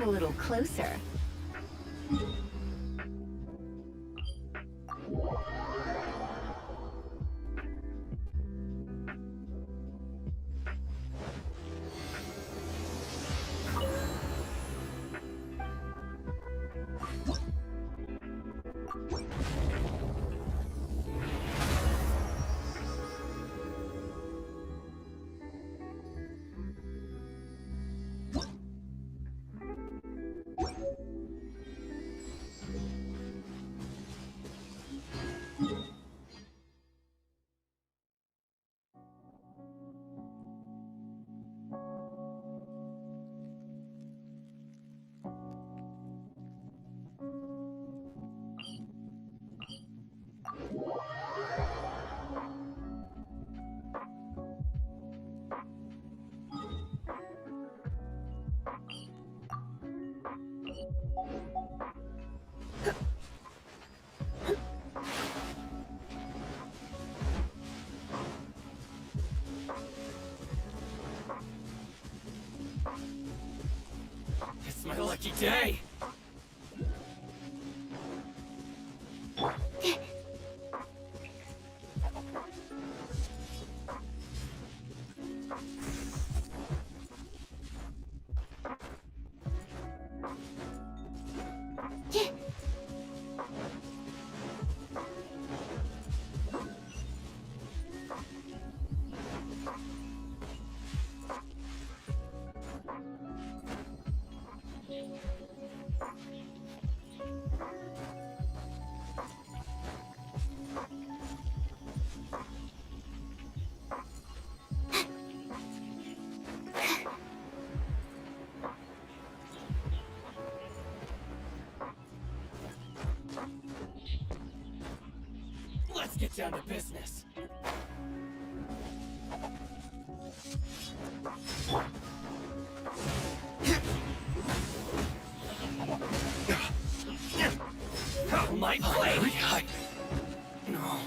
come a little closer. It's my lucky day! Let's get down to business. My blade! No.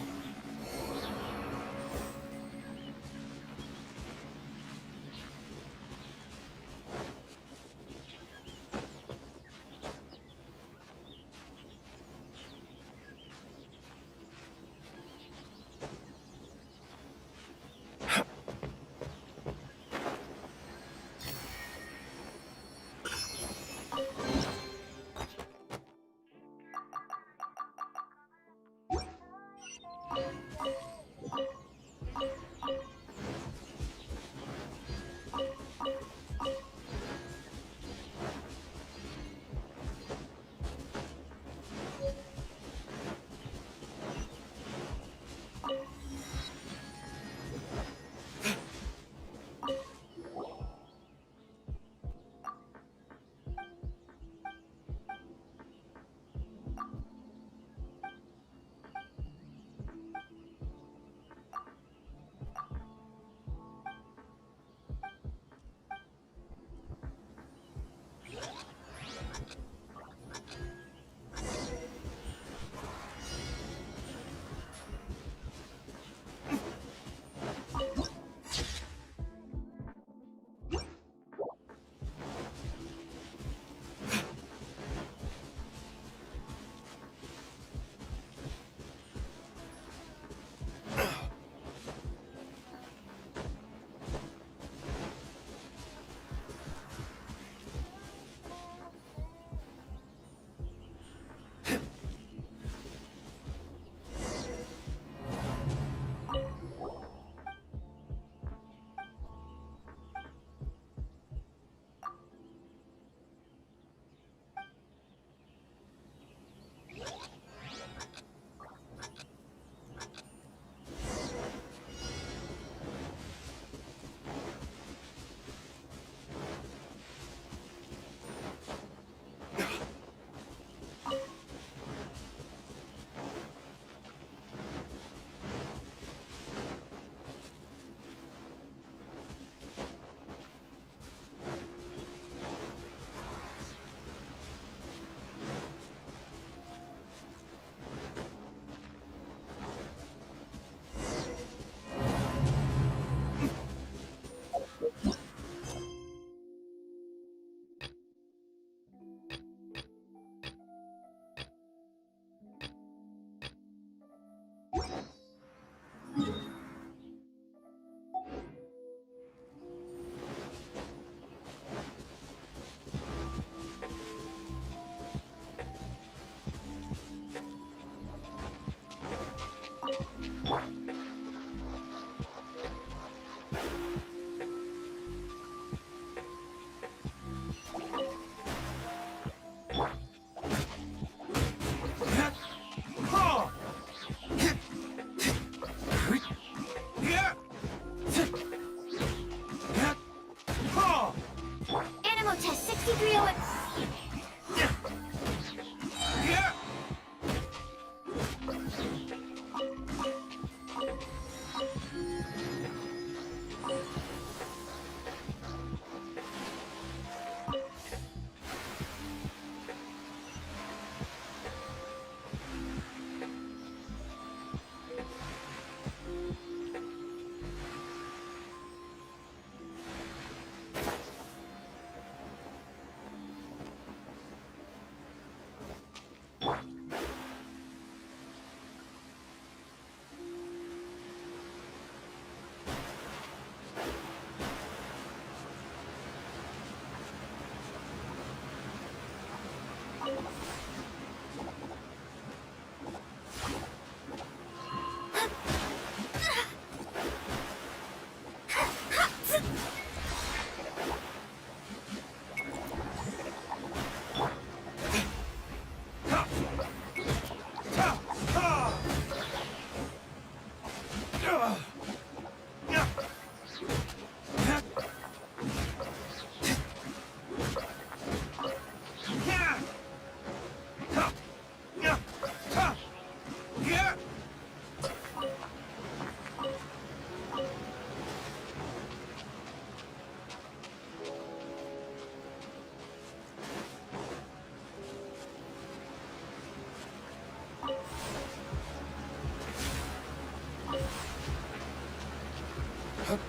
Is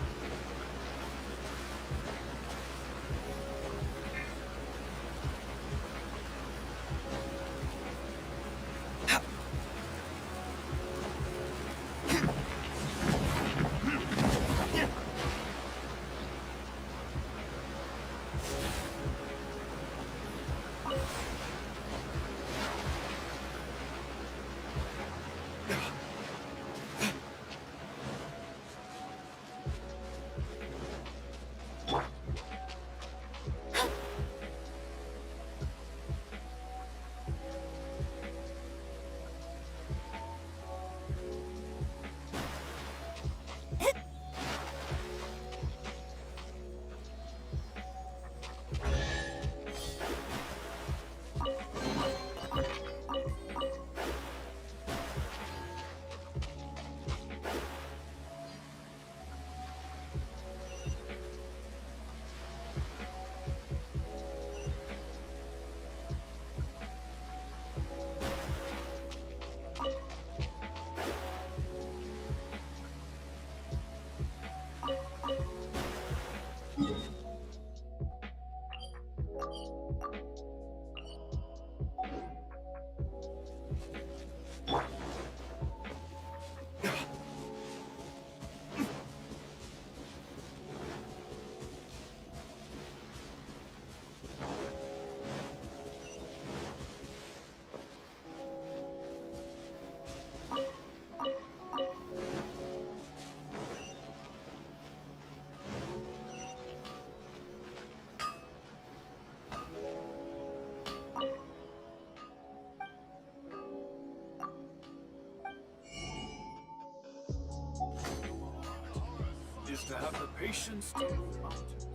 to have the patience to move mountains.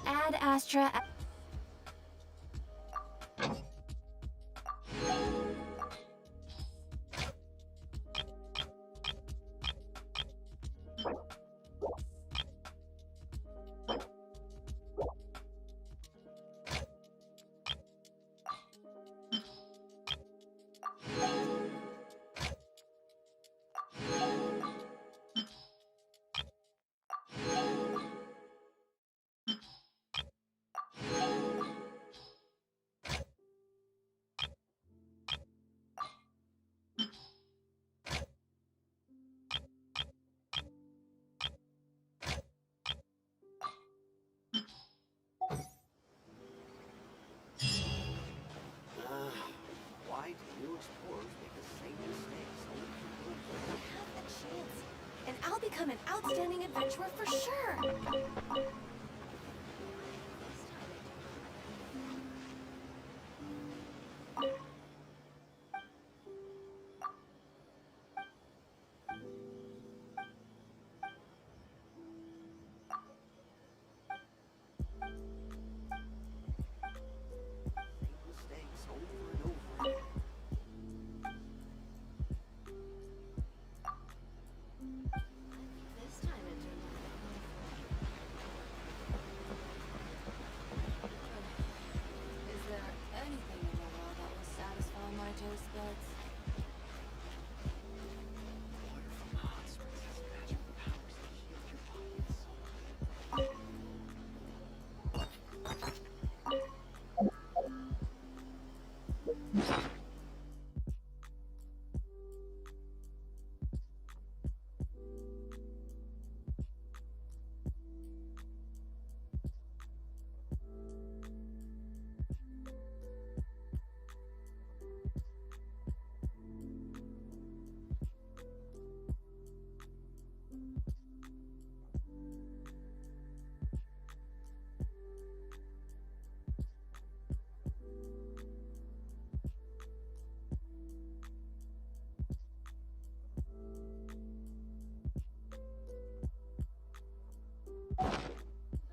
Ad Astra. become an outstanding adventurer for sure. Mistakes over and over again. This time it turned out. Is there anything in the world that will satisfy my taste buds? Water from the hot springs has magical powers that heal your body and soul.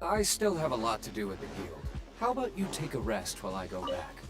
I still have a lot to do with the guild. How about you take a rest while I go back?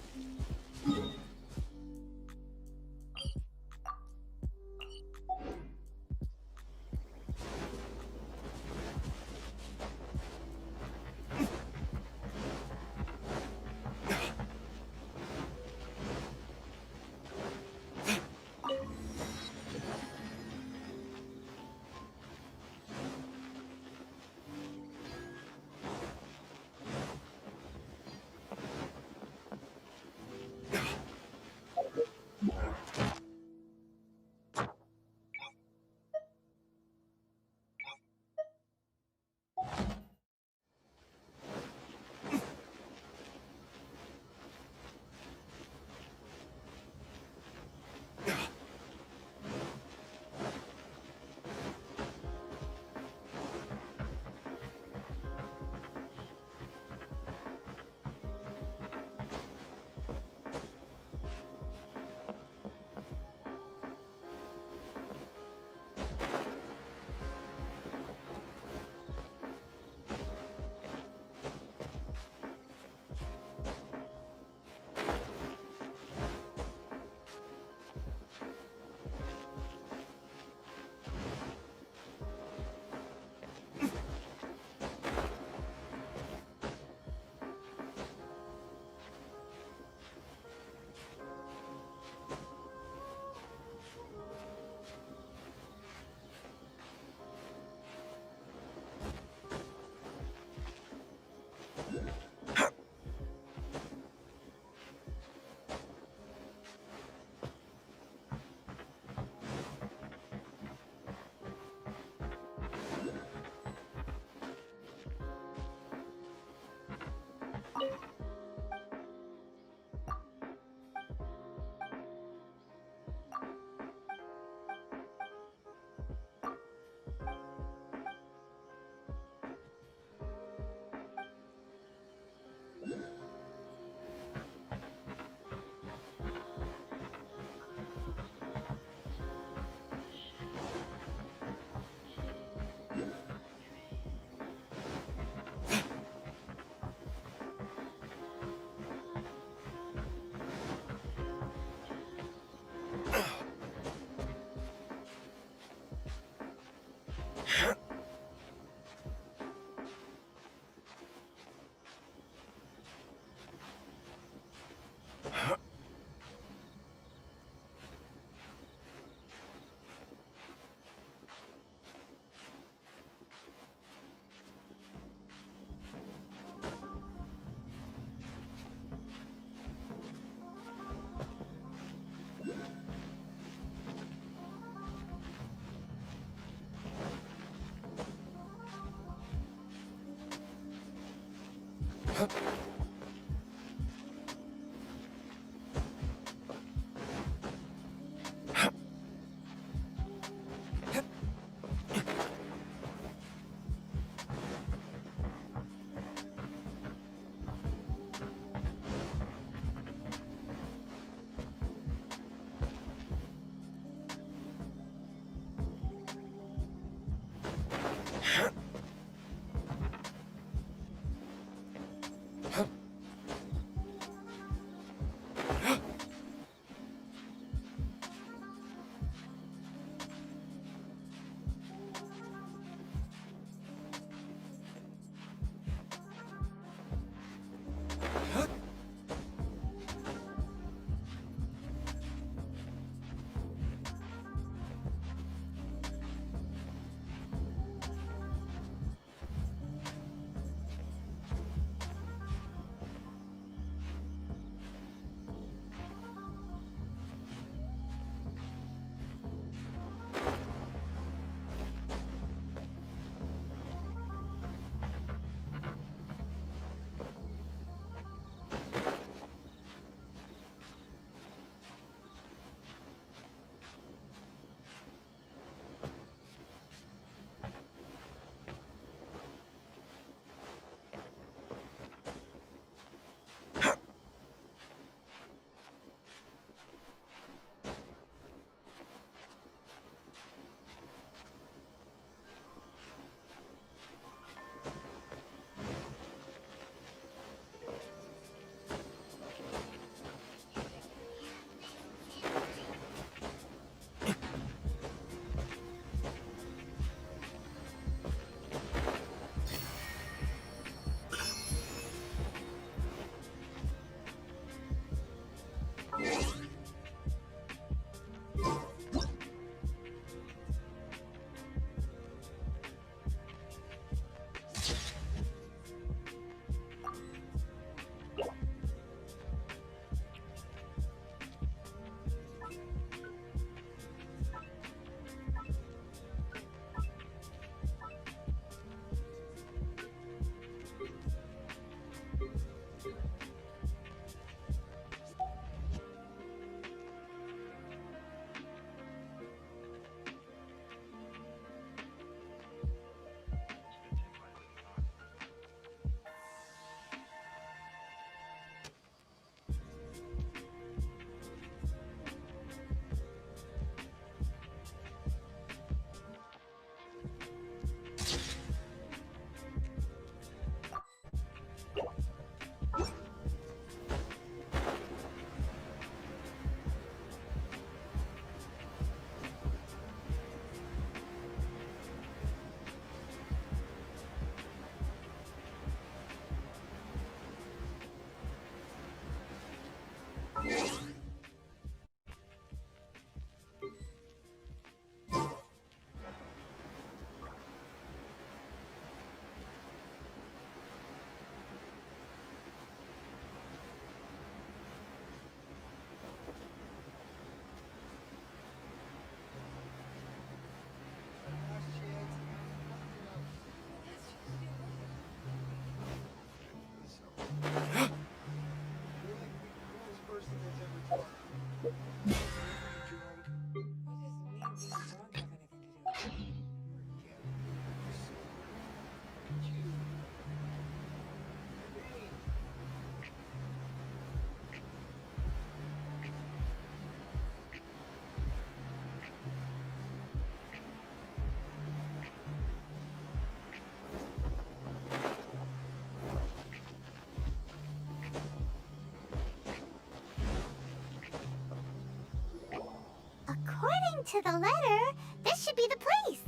to the letter, this should be the place.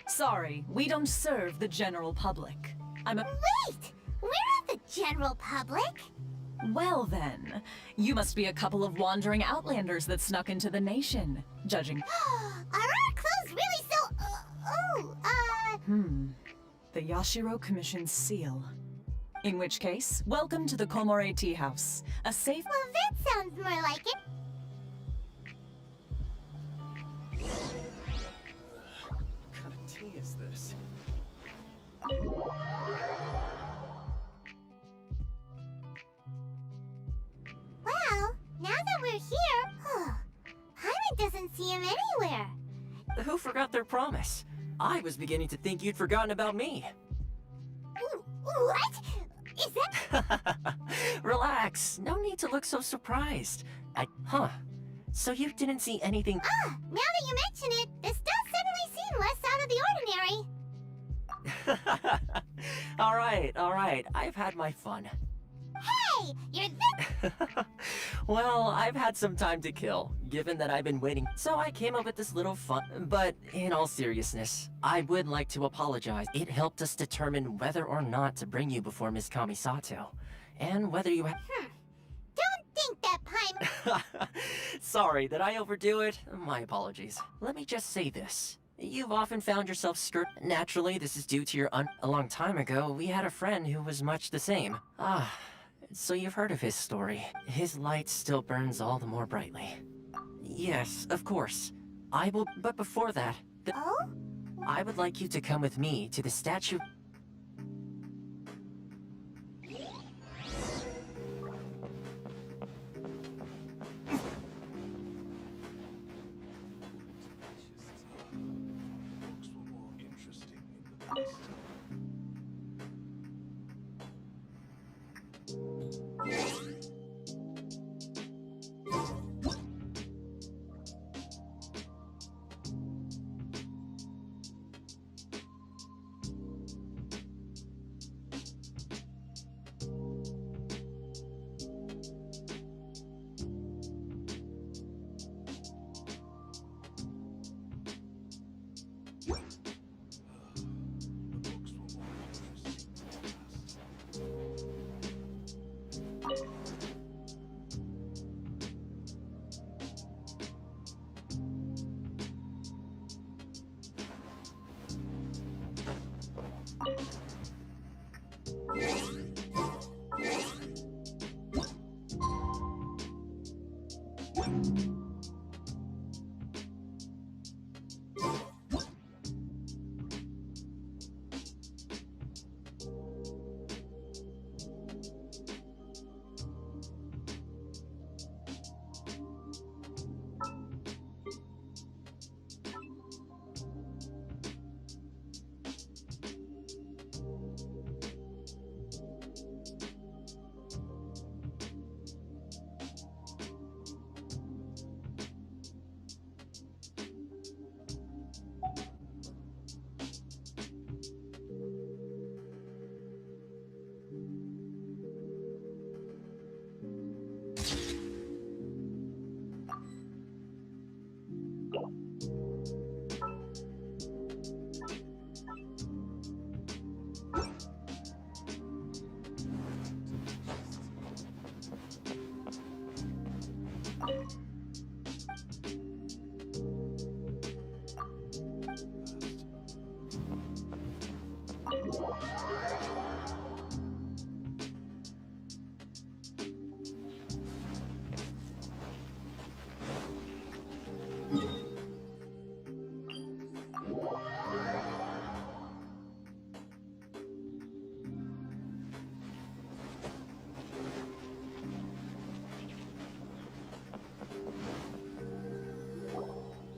Sorry, we don't serve the general public. Wait! We're not the general public. Well then, you must be a couple of wandering outlanders that snuck into the nation, judging. Are our clothes really so... The Yashiro Commission's seal. In which case, welcome to the Komore Tea House, a safe... Well, that sounds more like it. What kind of tea is this? Well, now that we're here, Hyman doesn't see him anywhere. Who forgot their promise? I was beginning to think you'd forgotten about me. What? Is that... Relax. No need to look so surprised. So you didn't see anything? Now that you mention it, this does suddenly seem less out of the ordinary. All right. I've had my fun. Hey, you're Well, I've had some time to kill, given that I've been waiting. So I came up with this little fun. But in all seriousness, I would like to apologize. It helped us determine whether or not to bring you before Ms. Kamisato. And whether you Don't think that, Paimon. Sorry, did I overdo it? My apologies. Let me just say this. You've often found yourself Naturally, this is due to your A long time ago, we had a friend who was much the same. So you've heard of his story. His light still burns all the more brightly. Yes, of course. But before that, Oh? I would like you to come with me to the statue. Books were more interesting in the past. The books were more interesting in the past.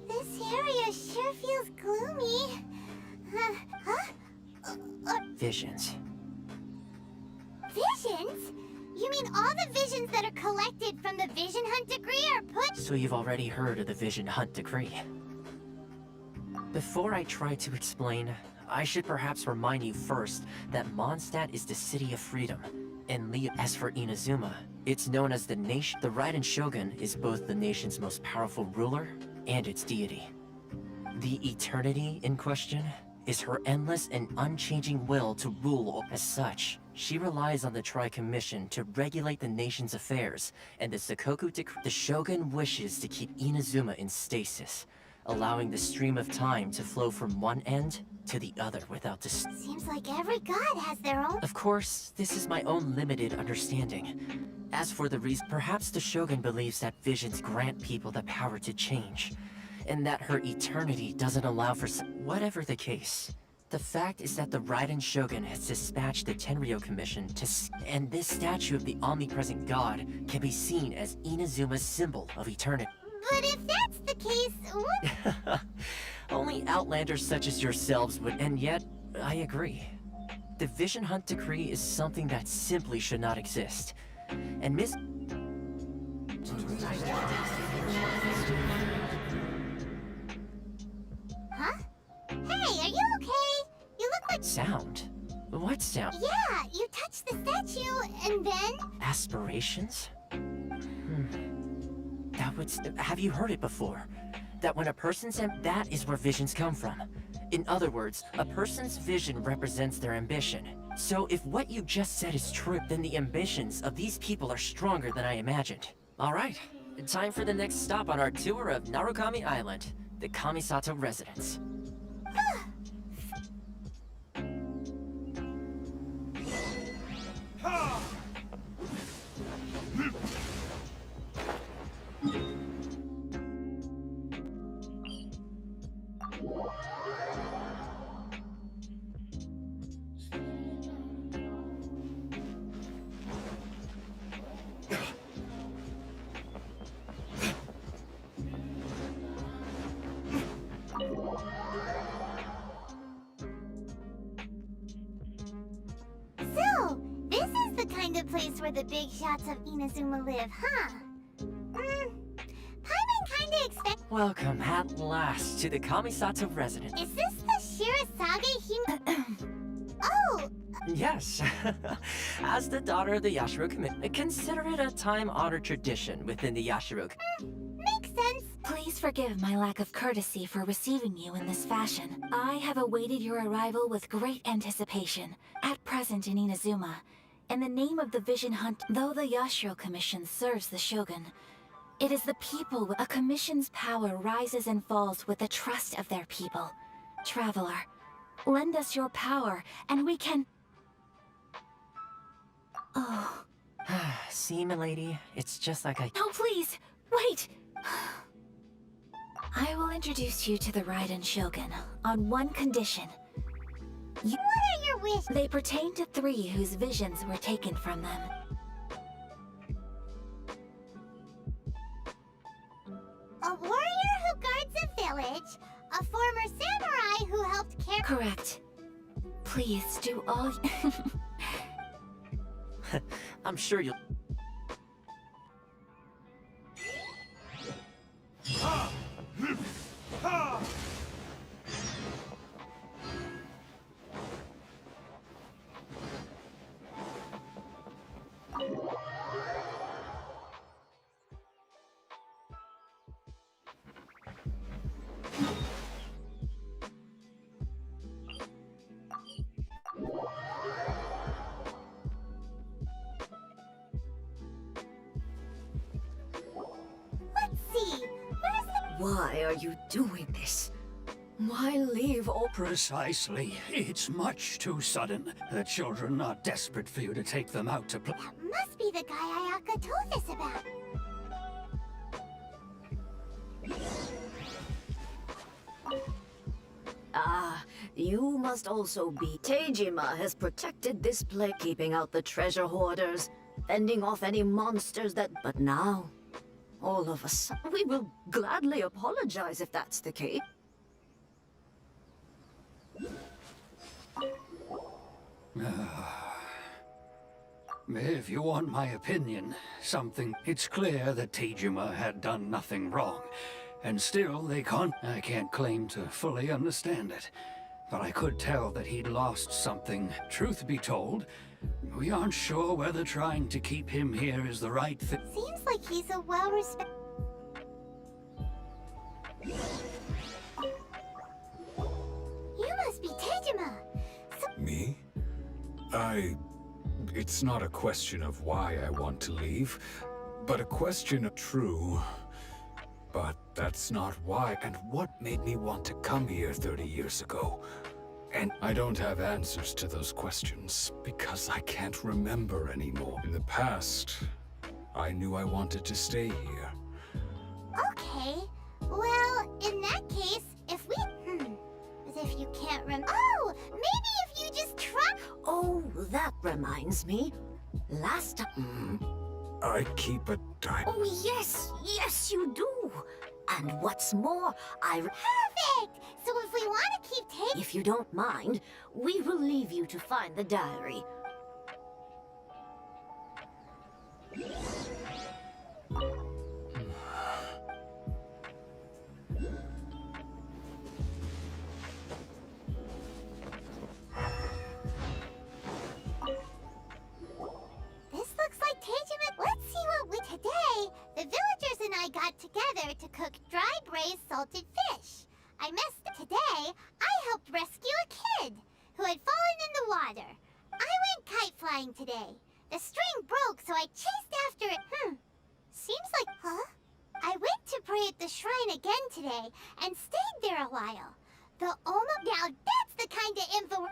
This area sure feels gloomy. Visions. Visions? You mean all the visions that are collected from the Vision Hunt degree are put... So you've already heard of the Vision Hunt decree. Before I try to explain, I should perhaps remind you first that Mondstadt is the city of freedom, and as for Inazuma, it's known as the nation. The Raiden Shogun is both the nation's most powerful ruler and its deity. The eternity in question is her endless and unchanging will to rule. As such, she relies on the Tri-Commission to regulate the nation's affairs, and the Sakoku Decree. The Shogun wishes to keep Inazuma in stasis, allowing the stream of time to flow from one end to the other without Seems like every god has their own. Of course, this is my own limited understanding. As for the reason, perhaps the Shogun believes that visions grant people the power to change, and that her eternity doesn't allow for whatever the case. The fact is that the Raiden Shogun has dispatched the Tenryou Commission and this statue of the omnipresent god can be seen as Inazuma's symbol of eternity. But if that's the case, what? Only outlanders such as yourselves would, and yet, I agree. The Vision Hunt Decree is something that simply should not exist. And Miss... Huh? Hey, are you okay? You look like... Sound? What sound? Yeah, you touched the statue, and then... Aspirations? That would... Have you heard it before? That when a person's... That is where visions come from. In other words, a person's vision represents their ambition. So if what you just said is true, then the ambitions of these people are stronger than I imagined. Alright, time for the next stop on our tour of Narukami Island, the Kamisato residence. So, this is the kind of place where the big shots of Inazuma live, huh? Paimon kinda expect... Welcome at last to the Kamisato residence. Is this the Shirasage Oh, Yes. As the daughter of the Yashiro community, consider it a time-honored tradition within the Yashiro. makes sense. Please forgive my lack of courtesy for receiving you in this fashion. I have awaited your arrival with great anticipation, at present in Inazuma. In the name of the Vision Hunt, though the Yashiro Commission serves the Shogun, it is the people. A commission's power rises and falls with the trust of their people. Traveler, lend us your power, and we can... Oh... See, milady, it's just like I... No, please! Wait! I will introduce you to the Raiden Shogun, on one condition. What are your wishes? They pertain to 3 whose visions were taken from them. A warrior who guards a village, a former samurai who helped care... Correct. Please do all... I'm sure you'll... Let's see, where's the... Why are you doing this? Why leave all... Precisely. It's much too sudden. The children are desperate for you to take them out to play. Must be the guy Ayaka told us about. Ah, you must also be... Teijima has protected this place, keeping out the treasure hoarders, fending off any monsters that... But now, all of a sudden, we will gladly apologize if that's the case. If you want my opinion, it's clear that Teijima had done nothing wrong. And still, I can't claim to fully understand it. But I could tell that he'd lost something. Truth be told, we aren't sure whether trying to keep him here is the right thing. Seems like he's a well-respected... You must be Tejima. Me? It's not a question of why I want to leave, but a question of true. But that's not why, and what made me want to come here 30 years ago. And I don't have answers to those questions, because I can't remember anymore. In the past, I knew I wanted to stay here. Okay. Well, in that case, if we... As if you can't Oh! Maybe if you just try... Oh, that reminds me. Last time... I keep a diary. Oh, yes, you do. And what's more, Perfect! So if we want to keep If you don't mind, we will leave you to find the diary. This looks like Tejima. Let's see what we... Today, the villagers and I got together to cook dry braised salted fish. I messed up. Today, I helped rescue a kid who had fallen in the water. I went kite flying today. The string broke, so I chased after it. Seems like... Huh? I went to pray at the shrine again today and stayed there a while. The Oma... Now that's the kind of info...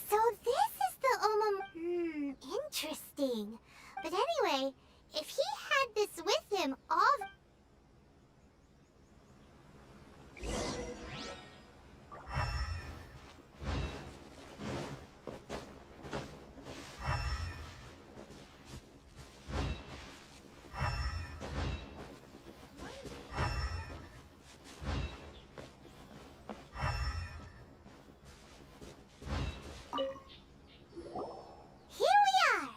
So this is the Oma... interesting. But anyway, if he had this with him all... Here we are!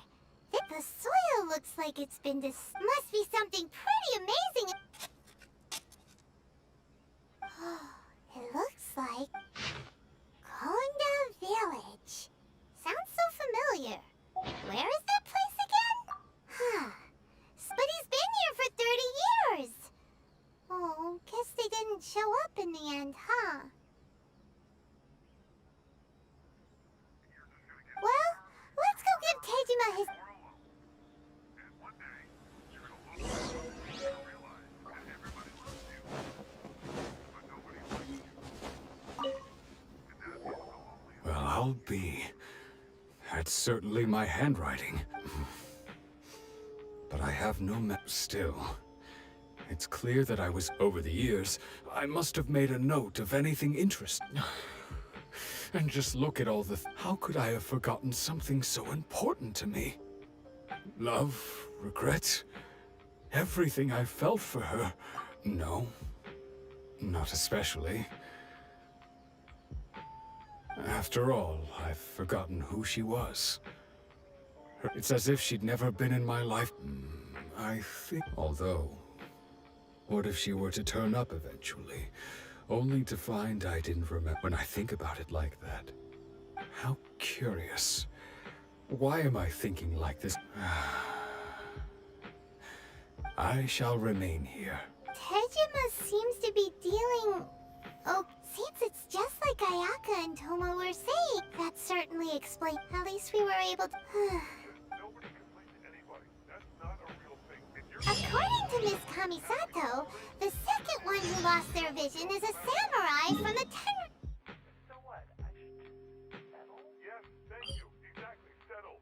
The soil looks like it's been must be something pretty amazing. It looks like Konda Village. Sounds so familiar. Where is that place again? But he's been here for 30 years. Oh, guess they didn't show up in the end, huh? Well, let's go give Tejima his... Well, I'll be. That's certainly my handwriting. But I have no map still. It's clear that I was... Over the years, I must have made a note of anything interesting. And just look at all the... How could I have forgotten something so important to me? Love, regret, everything I felt for her. No, not especially. After all, I've forgotten who she was. It's as if she'd never been in my life. I think... Although, what if she were to turn up eventually? Only to find I didn't remember. When I think about it like that, how curious. Why am I thinking like this? I shall remain here. Tejima seems to be dealing... Oh, seems it's just like Ayaka and Toma were saying. That certainly explains... At least we were able to... According to Miss Kamisato, the second one who lost their vision is a samurai from the So what? I should settle? Yes, thank you. Exactly, settle.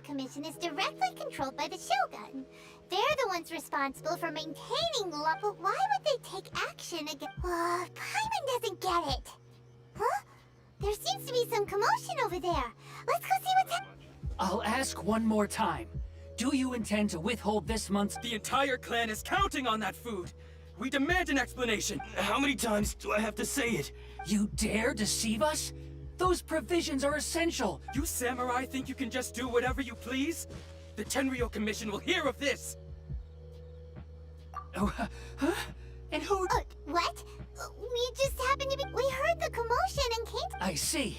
Commission is directly controlled by the Shogun. They're the ones responsible for maintaining law, but why would they take action against... Paimon doesn't get it. Huh? There seems to be some commotion over there. Let's go see what's happening. I'll ask one more time. Do you intend to withhold this month's... The entire clan is counting on that food! We demand an explanation! How many times do I have to say it? You dare deceive us? Those provisions are essential! You samurai think you can just do whatever you please? The Tenryou Commission will hear of this! Oh, huh? And who... What? We just happened to be... We heard the commotion and came... I see.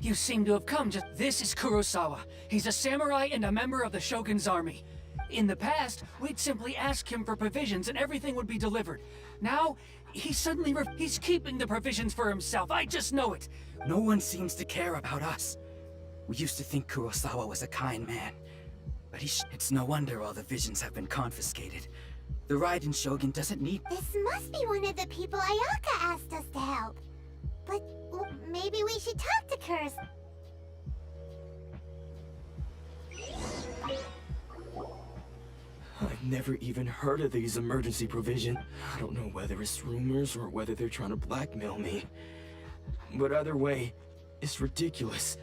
You seem to have come just... This is Kurosawa. He's a samurai and a member of the Shogun's army. In the past, we'd simply ask him for provisions and everything would be delivered. Now, he's keeping the provisions for himself. I just know it. No one seems to care about us. We used to think Kurosawa was a kind man. But it's no wonder all the visions have been confiscated. The Raiden Shogun doesn't need... This must be one of the people Ayaka asked us to help. But maybe we should talk to Kurs. I've never even heard of these emergency provisions. I don't know whether it's rumors or whether they're trying to blackmail me. But either way, it's ridiculous.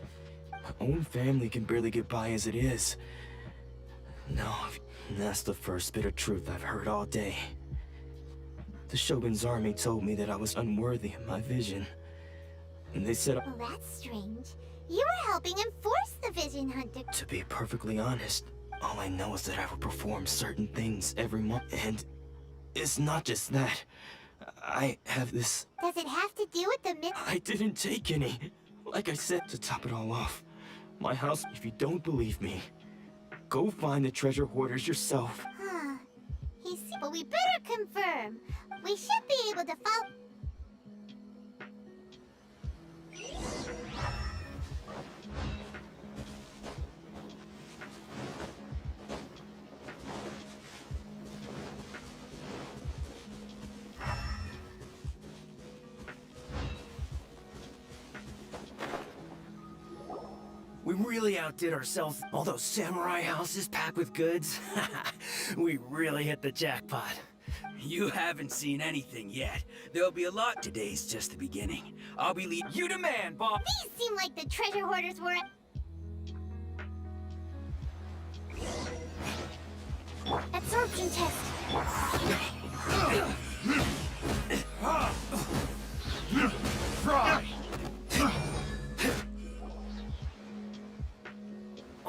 My own family can barely get by as it is. No, that's the first bit of truth I've heard all day. The Shogun's army told me that I was unworthy of my vision. And they said... Well, that's strange. You were helping enforce the Vision Hunter. To be perfectly honest, all I know is that I will perform certain things every month. And it's not just that. I have this... Does it have to do with the I didn't take any. Like I said, to top it all off, my house, if you don't believe me, go find the treasure hoarders yourself. Huh. But we better confirm. We should be able to follow... We really outdid ourselves. All those samurai houses packed with goods. We really hit the jackpot. You haven't seen anything yet. There'll be a lot. Today's just the beginning. I'll be leading you demand, boss. These seem like the treasure hoarders were... Absorption test. Fry!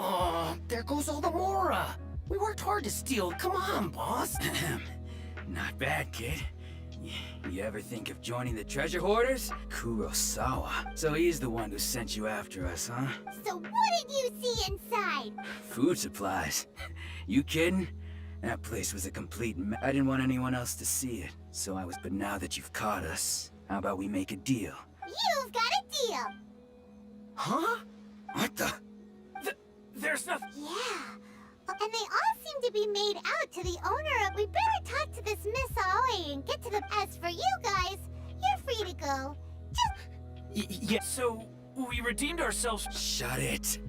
Oh, there goes all the Mora. We worked hard to steal. Come on, boss. Not bad, kid. You ever think of joining the treasure hoarders? Kurosawa. So he's the one who sent you after us, huh? So what did you see inside? Food supplies. You kidding? That place was a complete mess. I didn't want anyone else to see it, so I was... But now that you've caught us, how about we make a deal? You've got a deal! Huh? What the? There's nothing... Yeah. And they all seem to be made out to the owner of... We better talk to this Miss Aoi and get to the... As for you guys, you're free to go. Just... Yeah, so we redeemed ourselves... Shut it.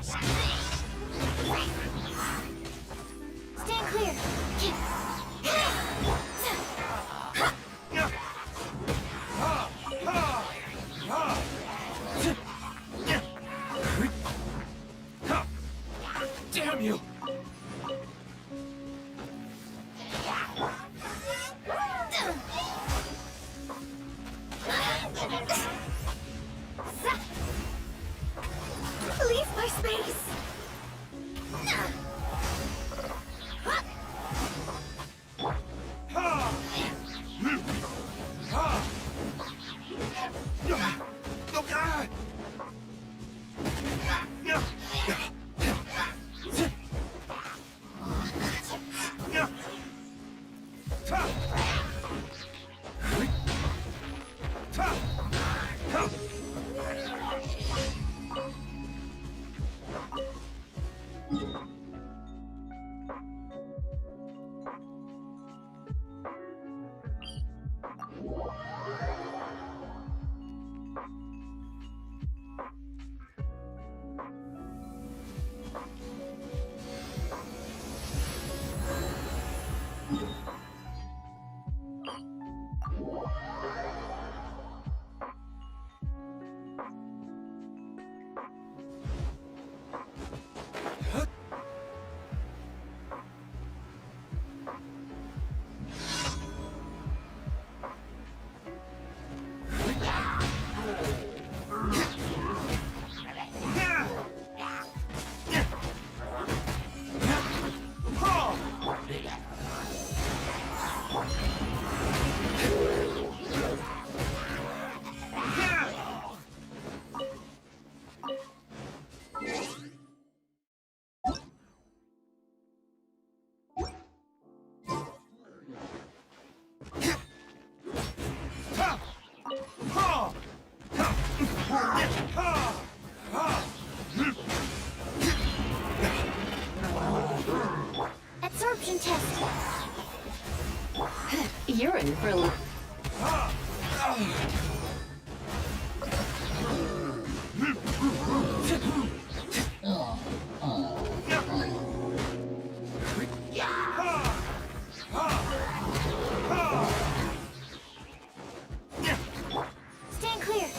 Stand clear. Damn you! Leave my space. Absorption test. You're in for a Stand clear.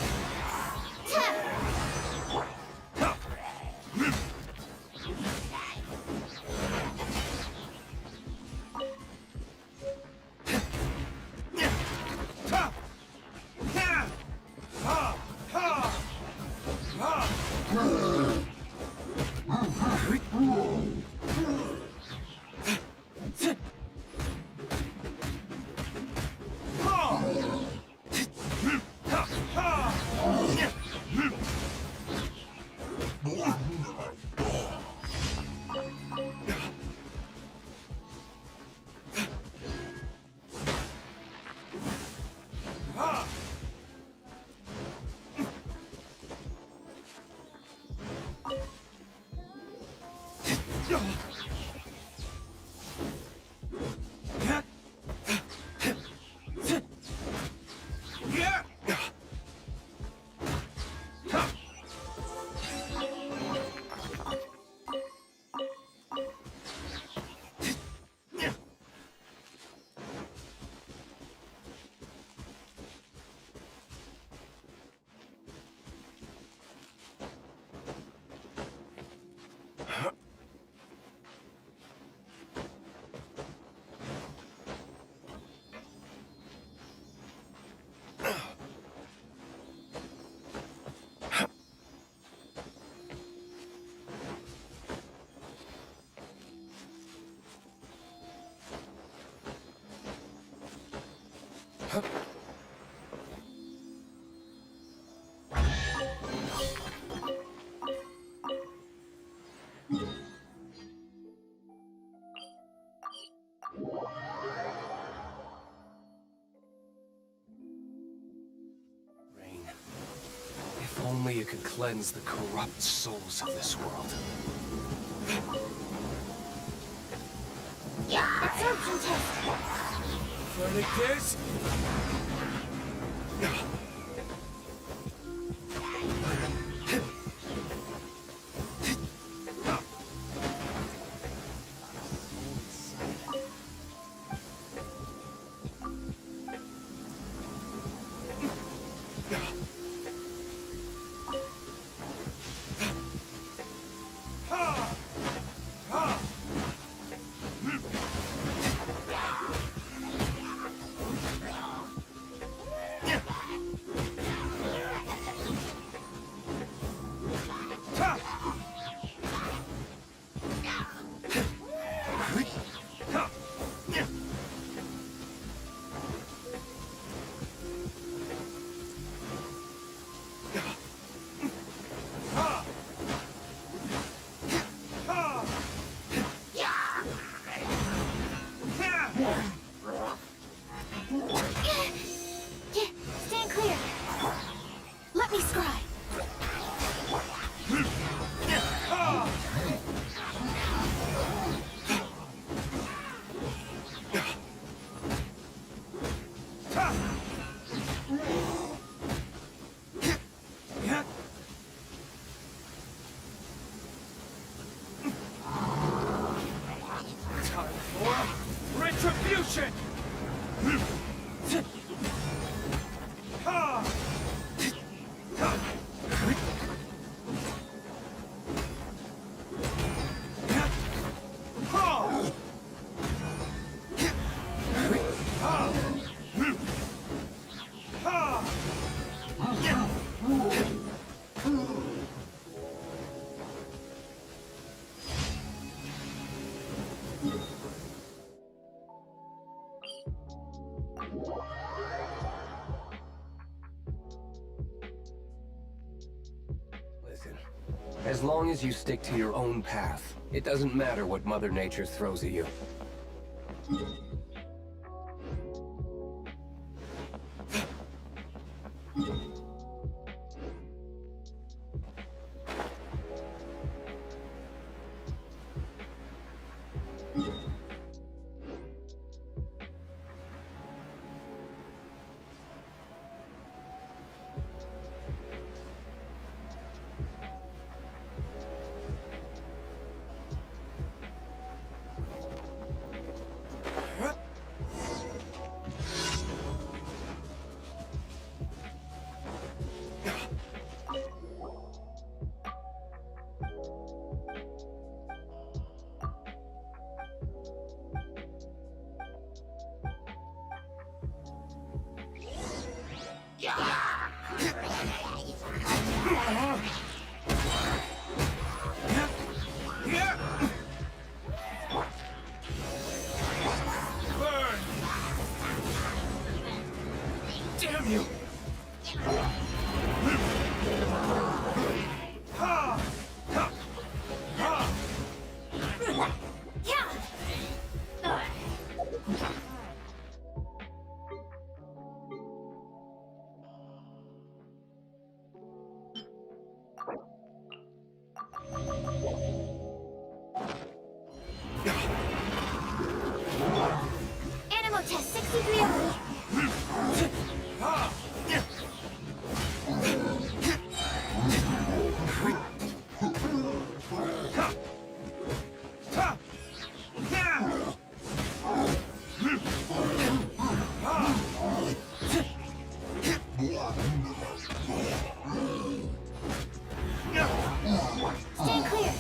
If only you could cleanse the corrupt souls of this world. Absorption test. Fornicators? long as you stick to your own path, it doesn't matter what Mother Nature throws at you. Damn you! Animal test 63 only. Stand clear.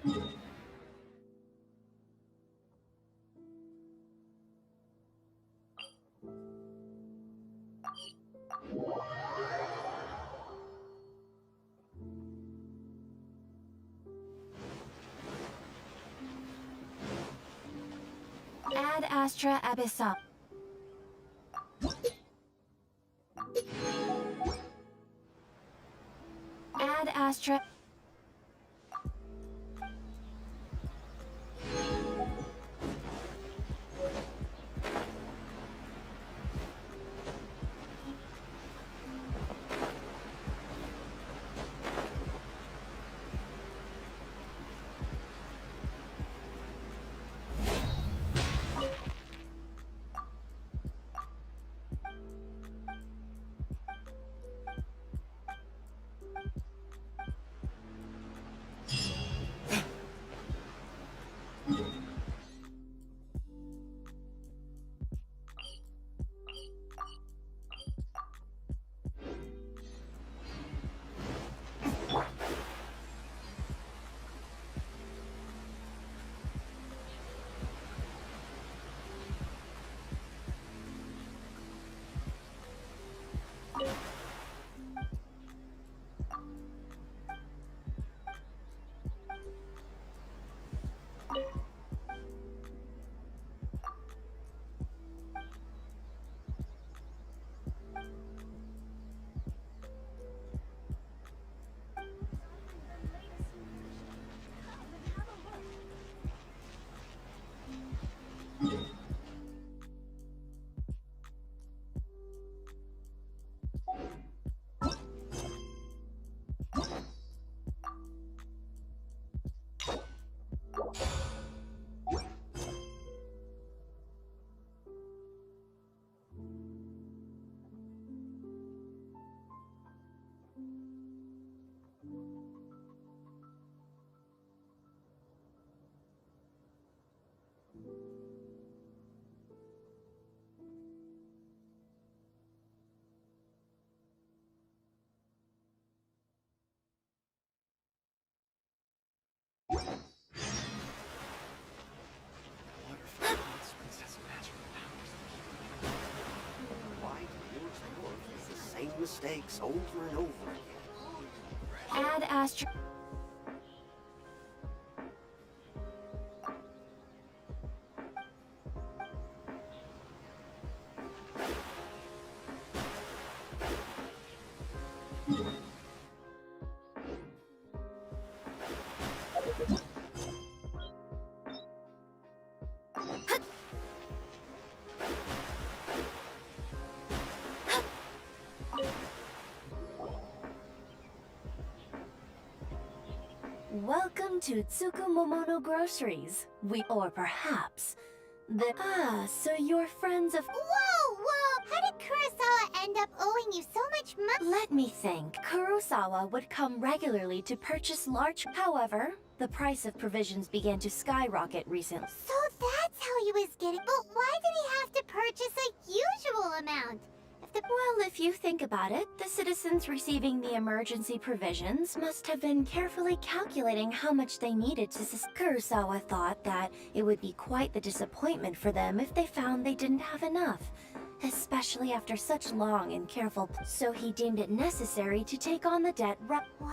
Ad Astra Abyssal. Ad Astra. Mistakes over and over again. Ad Astra. Welcome to Tsukumomono Groceries. Or perhaps so you're friends of. Whoa! How did Kurosawa end up owing you so much money? Let me think. Kurosawa would come regularly to purchase large. However, the price of provisions began to skyrocket recently. So that's how he was getting. But why did he have to purchase a usual amount? Well, if you think about it, the citizens receiving the emergency provisions must have been carefully calculating how much they needed to Kurosawa thought that it would be quite the disappointment for them if they found they didn't have enough, especially after such long and careful. So he deemed it necessary to take on the debt. Wow.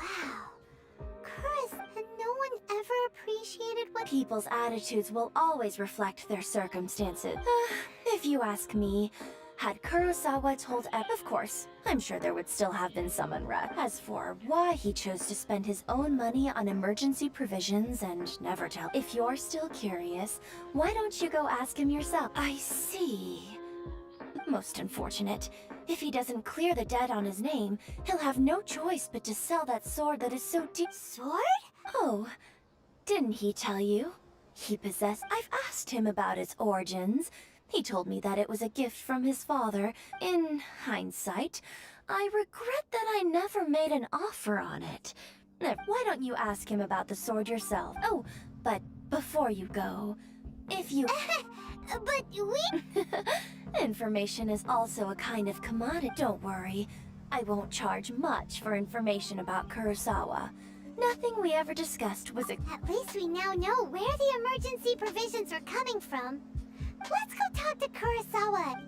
And no one ever appreciated what people's attitudes will always reflect their circumstances. If you ask me, had Kurosawa told of course, I'm sure there would still have been some unrest. As for why he chose to spend his own money on emergency provisions and never tell. If you're still curious, why don't you go ask him yourself? I see. Most unfortunate. If he doesn't clear the debt on his name, he'll have no choice but to sell that sword that is so deep. Sword? Oh, didn't he tell you? He possessed. I've asked him about its origins. He told me that it was a gift from his father. In hindsight, I regret that I never made an offer on it. Why don't you ask him about the sword yourself? Oh, but before you go, if you... But we... Information is also a kind of commodity. Don't worry. I won't charge much for information about Kurosawa. Nothing we ever discussed was At least we now know where the emergency provisions are coming from. Let's go talk to Kurosawa.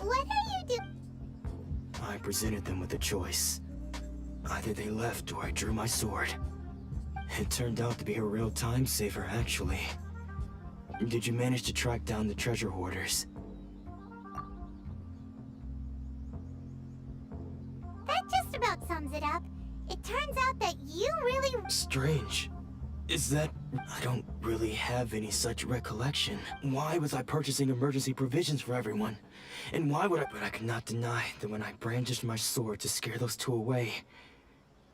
What are you doing? I presented them with a choice. Either they left or I drew my sword. It turned out to be a real time saver, actually. Did you manage to track down the treasure hoarders? That just about sums it up. It turns out that you really... Strange. Is that... I don't really have any such recollection. Why was I purchasing emergency provisions for everyone? And why would I... But I could not deny that when I brandished my sword to scare those two away,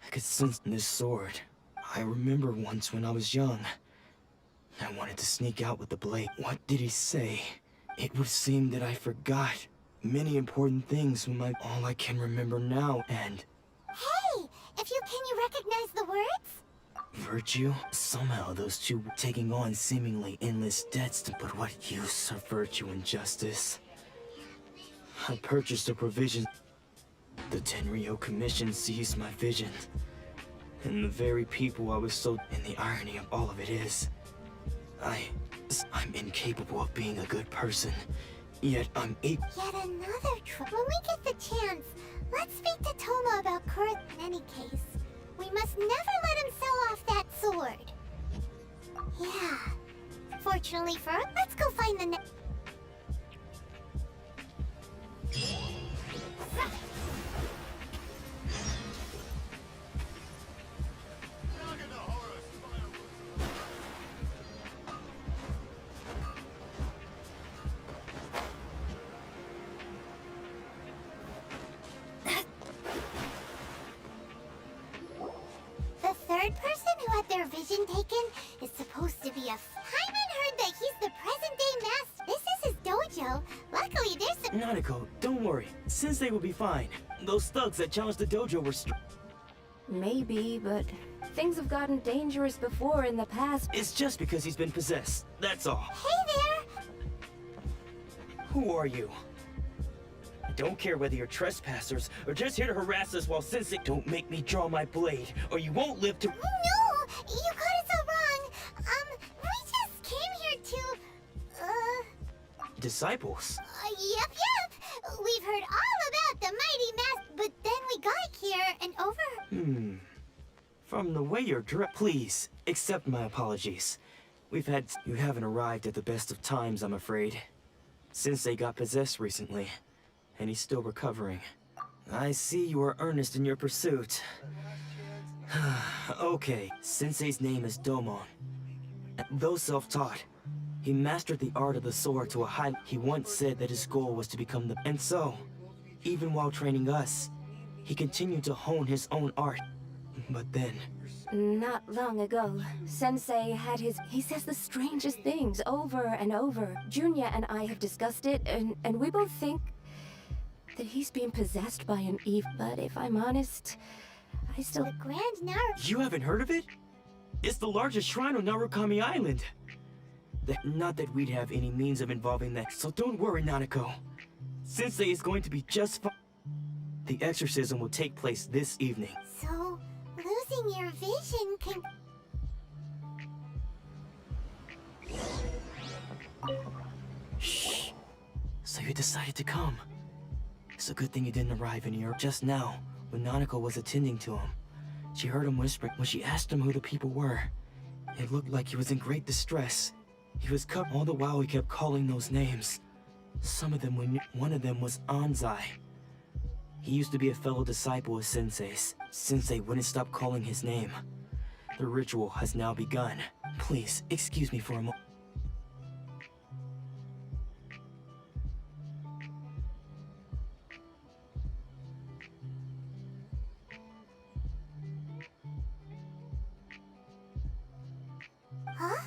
I could sense this sword. I remember once when I was young, I wanted to sneak out with the blade. What did he say? It would seem that I forgot many important things when all I can remember now, and... Hey! Can you recognize the words? Virtue? Somehow those two were taking on seemingly endless debts, but what use of virtue and justice? I purchased a provision. The Tenryo Commission seized my vision. And the very people I was so... And the irony of all of it is... I'm incapable of being a good person. Yet I'm able... Yet another trouble. When we get the chance, let's speak to Toma about Kurt. In any case, we must never let him sell off that sword. Yeah. Fortunately for us, let's go find the third person who had their vision taken is supposed to be a... Hyman heard that he's the present-day master. This is his dojo. Luckily, there's some... Nanako, don't worry. Sensei will be fine. Those thugs that challenged the dojo were Maybe, but things have gotten dangerous before in the past. It's just because he's been possessed. That's all. Hey there! Who are you? I don't care whether you're trespassers or just here to harass us while Sensei... Don't make me draw my blade, or you won't live to... No! You got it so wrong. We just came here to... Disciples? Yep. We've heard all about the mighty master, but then we got here and over... From the way you're dressed... Please, accept my apologies. You haven't arrived at the best of times, I'm afraid. Sensei got possessed recently, and he's still recovering. I see you are earnest in your pursuit. Okay, Sensei's name is Domon. Though self-taught, he mastered the art of the sword to a high... He once said that his goal was to become the... And so, even while training us, he continued to hone his own art. But then... Not long ago, Sensei had his... He says the strangest things over and over. Junya and I have discussed it, and we both think that he's being possessed by an evil. But if I'm honest, I still... The Grand Naru... You haven't heard of it? It's the largest shrine on Narukami Island. Not that we'd have any means of involving that, so don't worry, Nanako. Sensei is going to be just fine. The exorcism will take place this evening. So, losing your vision can... Shh. So you decided to come. It's a good thing you didn't arrive in here just now, when Nanako was attending to him. She heard him whispering when she asked him who the people were. It looked like he was in great distress. He was cut all the while he kept calling those names. Some of them we knew. One of them was Anzai. He used to be a fellow disciple of Sensei's. Sensei wouldn't stop calling his name. The ritual has now begun. Please, excuse me for a moment. Huh?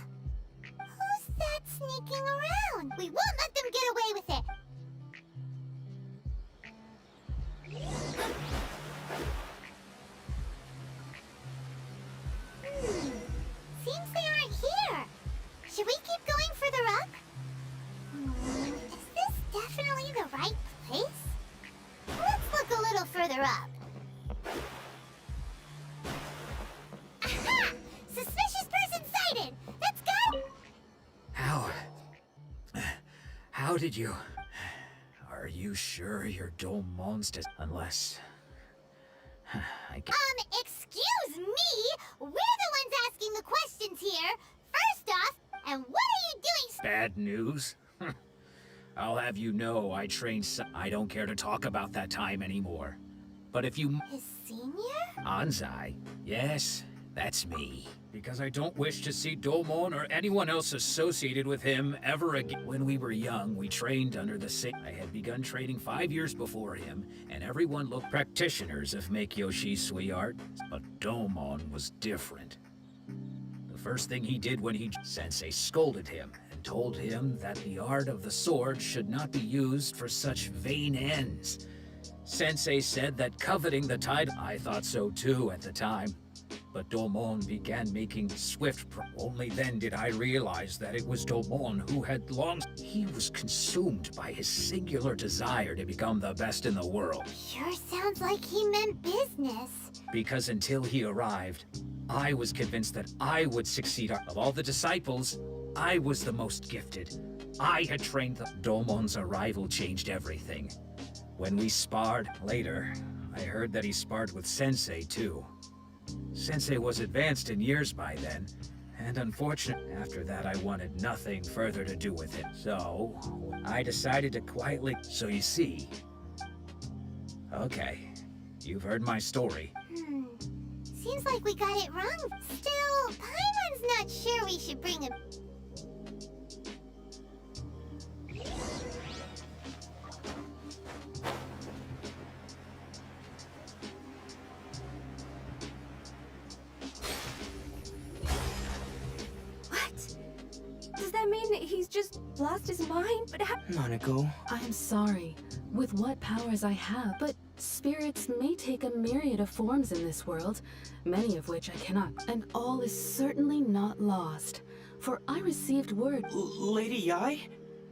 Who's that sneaking around? We won't let them get away with it. Seems they aren't here. Should we keep going further up? Is this definitely the right place? Let's look a little further up. Aha! Suspicious person sighted! Let's go! How did you... Are you sure you're Domon's unless... Excuse me! We're the ones asking the questions here! First off, and what are you doing? Bad news? I'll have you know I trained I don't care to talk about that time anymore. But if you... His senior? Anzai? Yes, that's me. Because I don't wish to see Domon or anyone else associated with him ever again. When we were young, we trained under the same... I had begun training 5 years before him, and everyone looked practitioners of Make-Yoshi Sui art, but Domon was different. The first thing he did when Sensei scolded him and told him that the art of the sword should not be used for such vain ends. Sensei said that coveting the title... I thought so too at the time. But Domon began making only then did I realize that it was Domon who had long... He was consumed by his singular desire to become the best in the world. Sure sounds like he meant business. Because until he arrived, I was convinced that I would succeed. Of all the disciples, I was the most gifted. I had trained them. Domon's arrival changed everything. When we sparred later, I heard that he sparred with Sensei too. Sensei was advanced in years by then, and unfortunately, after that I wanted nothing further to do with him. So, I decided to quietly... So you see... Okay, you've heard my story. Seems like we got it wrong. Still, Paimon's not sure we should bring him... Does that mean that he's just lost his mind? But how— Nanako. I am sorry, with what powers I have, but spirits may take a myriad of forms in this world, many of which I cannot. And all is certainly not lost, for I received word— Lady Yai?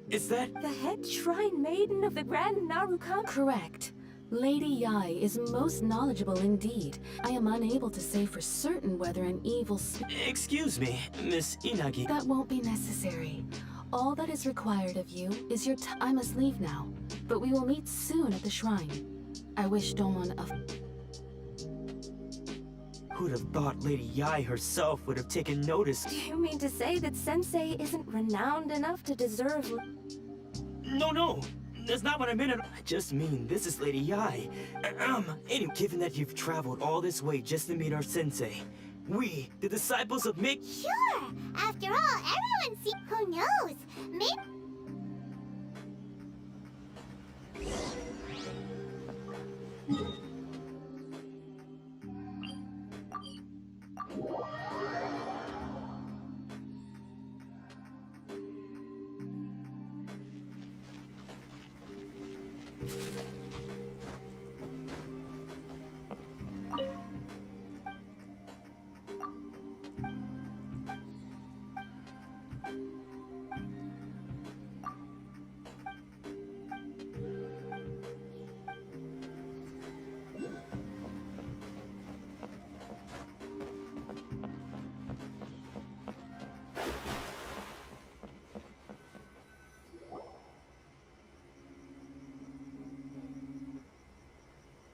Is that— the head shrine maiden of the Grand Narukami? Correct. Lady Yai is most knowledgeable indeed. I am unable to say for certain whether an evil Excuse me, Miss Inagi. That won't be necessary. All that is required of you is your I must leave now, but we will meet soon at the shrine. I wish Domon a... Who'd have thought Lady Yai herself would have taken notice? Do you mean to say that Sensei isn't renowned enough to deserve... No! That's not what I meant. I just mean this is Lady Yai. Anyway, given that you've traveled all this way just to meet our sensei, we, the disciples of Mick... Sure! After all, everyone sees... Who knows? Maybe...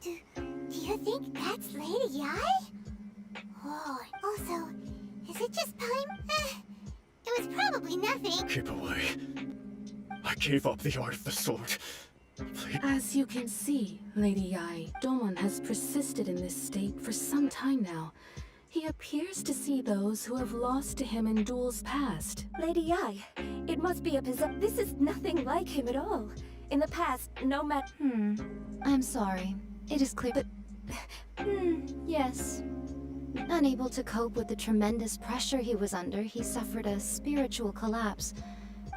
Do you think that's Lady Yai? Oh, also, is it just Paim? It was probably nothing. Keep away. I gave up the art of the sword. Please. As you can see, Lady Yai, Domon has persisted in this state for some time now, He appears to see those who have lost to him in duels past. Lady Yi, it must be a This is nothing like him at all. In the past, no matter. I'm sorry. It is clear, but... yes. Unable to cope with the tremendous pressure he was under, he suffered a spiritual collapse.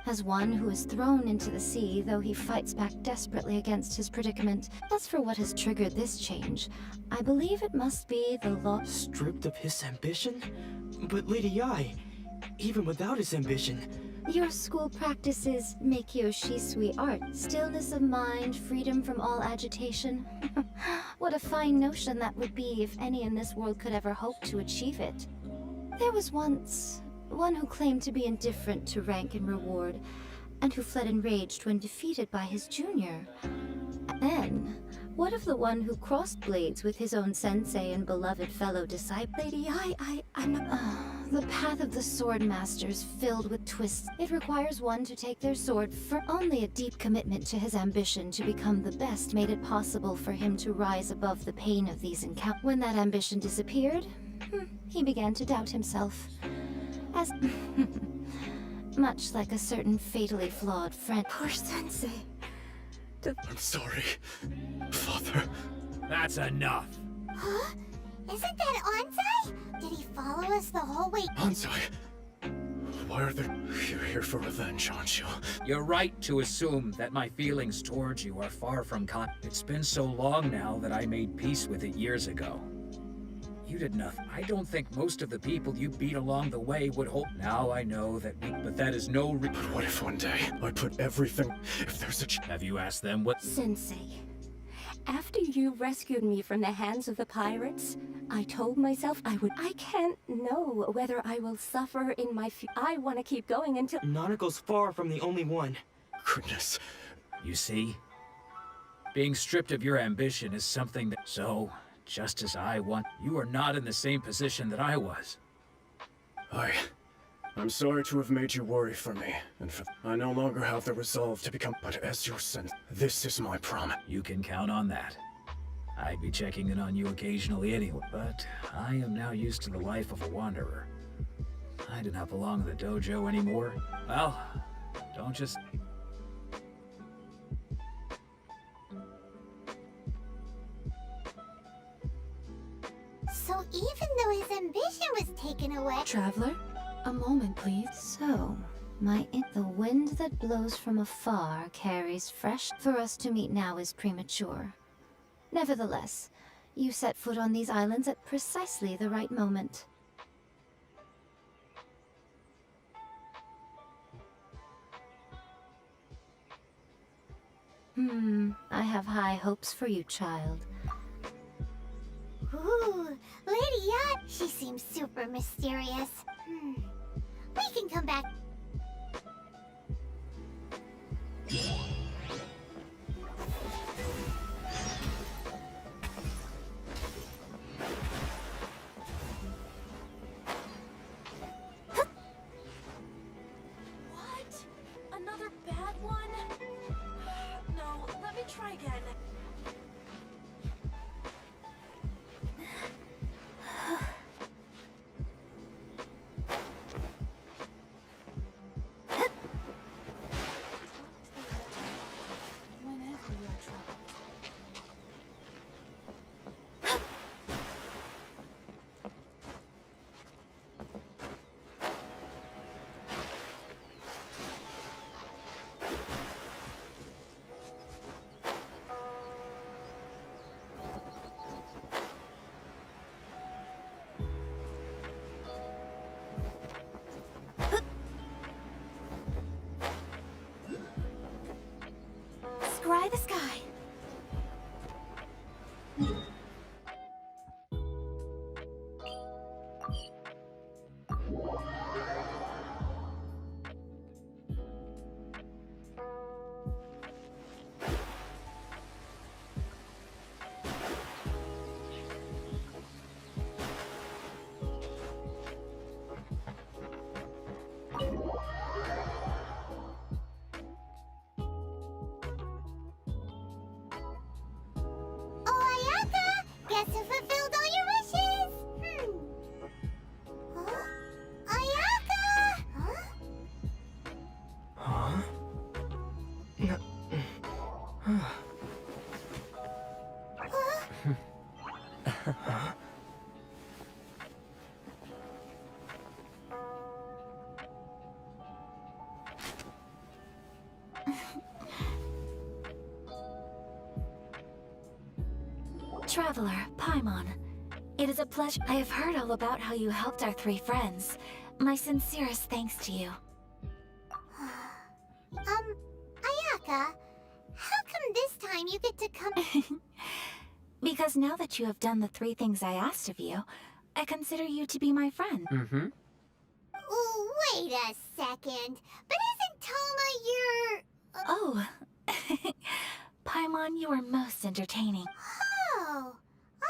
As one who is thrown into the sea, though he fights back desperately against his predicament. As for what has triggered this change, I believe it must be the law. Stripped of his ambition? But Lady Yi, even without his ambition... Your school practices make your shisui art. Stillness of mind, freedom from all agitation. What a fine notion that would be if any in this world could ever hope to achieve it. There was once one who claimed to be indifferent to rank and reward, and who fled enraged when defeated by his junior. Then, what of the one who crossed blades with his own sensei and beloved fellow disciple? Lady Yi, I'm The path of the sword master is filled with twists. It requires one to take their sword for only a deep commitment to his ambition to become the best made it possible for him to rise above the pain of these encounters. When that ambition disappeared, he began to doubt himself. As much like a certain fatally flawed friend. Poor sensei. I'm sorry, Father. That's enough. Huh? Isn't that Anzai? Did he follow us the whole way? Anzai, why are they... You're here for revenge, aren't you? You're right to assume that my feelings towards you are far from It's been so long now that I made peace with it years ago. You did nothing. I don't think most of the people you beat along the way would hope. Now I know that but that is no But what if one day I put everything... If there's a Have you asked them what... Sensei, after you rescued me from the hands of the pirates, I told myself I can't know whether I will suffer in my I want to keep going until... Nanako's far from the only one. Goodness. You see? Being stripped of your ambition is something that... So, just as I want, you are not in the same position that I was. I'm sorry to have made you worry for me, and I no longer have the resolve to become... But as your son, this is my promise. You can count on that. I'd be checking in on you occasionally anyway, but I am now used to the life of a wanderer. I do not belong in the dojo anymore. Well, don't just... So even though his ambition was taken away... Traveler, a moment, please. So, the wind that blows from afar carries fresh. For us to meet now is premature. Nevertheless, you set foot on these islands at precisely the right moment. I have high hopes for you, child. Ooh, Lady Yacht, she seems super mysterious. We can come back. What? Another bad one? No, let me try again. Scry the sky. Traveler, Paimon. It is a pleasure. I have heard all about how you helped our 3 friends. My sincerest thanks to you. Ayaka, how come this time you get to come? Because now that you have done the 3 things I asked of you, I consider you to be my friend. Mm-hmm. Ooh, wait a second. But isn't Toma your... Oh. Paimon, you are most entertaining. Oh,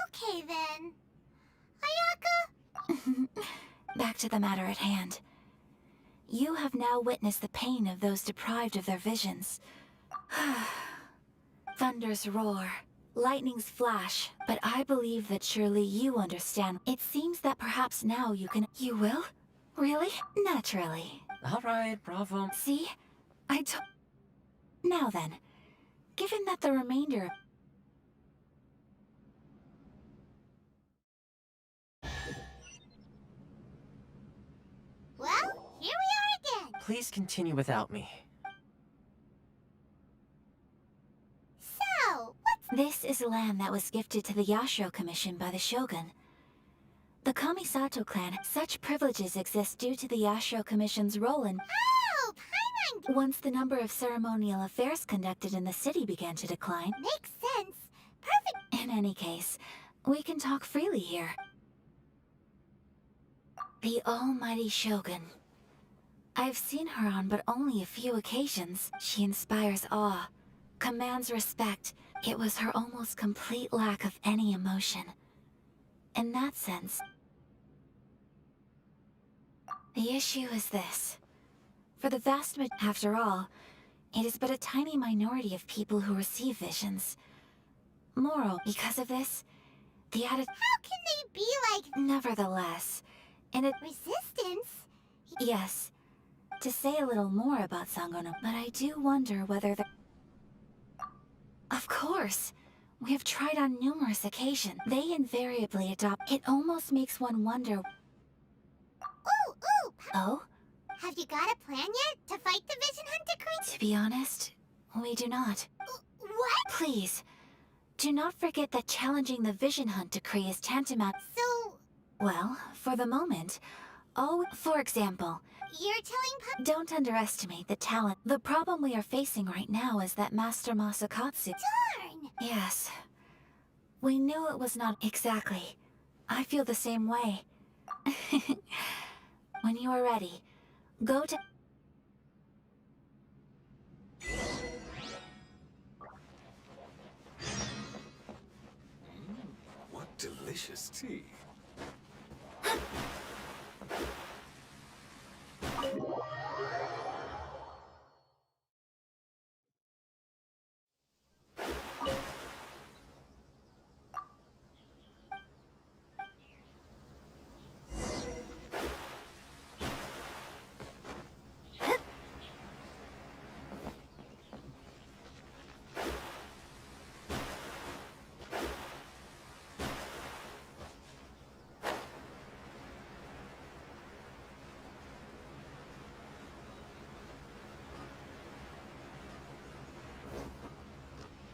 okay then. Ayaka? Back to the matter at hand. You have now witnessed the pain of those deprived of their visions. Thunders roar, lightnings flash, but I believe that surely you understand. It seems that perhaps now you can... You will? Really? Naturally. Alright, bravo. See? Now then, given that the remainder... Well, here we are again. Please continue without me. So, what's... This is land that was gifted to the Yashiro Commission by the Shogun. The Kamisato clan, such privileges exist due to the Yashiro Commission's role in... Oh, Paimon! Once the number of ceremonial affairs conducted in the city began to decline... Makes sense. Perfect. In any case, we can talk freely here. The almighty Shogun. I've seen her on but only a few occasions. She inspires awe, commands respect. It was her almost complete lack of any emotion. In that sense... The issue is this. For the vast after all, it is but a tiny minority of people who receive visions. Because of this, the How can they be like... Nevertheless, in a... Resistance? Yes. To say a little more about Sangono, but I do wonder whether the... Of course! We have tried on numerous occasions. They invariably adopt... It almost makes one wonder... Ooh! Oh? Have you got a plan yet to fight the Vision Hunt Decree? To be honest, we do not. What? Please, do not forget that challenging the Vision Hunt Decree is tantamount... So... Well, for the moment, for example... You're telling Don't underestimate the talent. The problem we are facing right now is that Master Masakatsu... Darn! Yes. We knew it was not... Exactly. I feel the same way. When you are ready, go to... What delicious tea.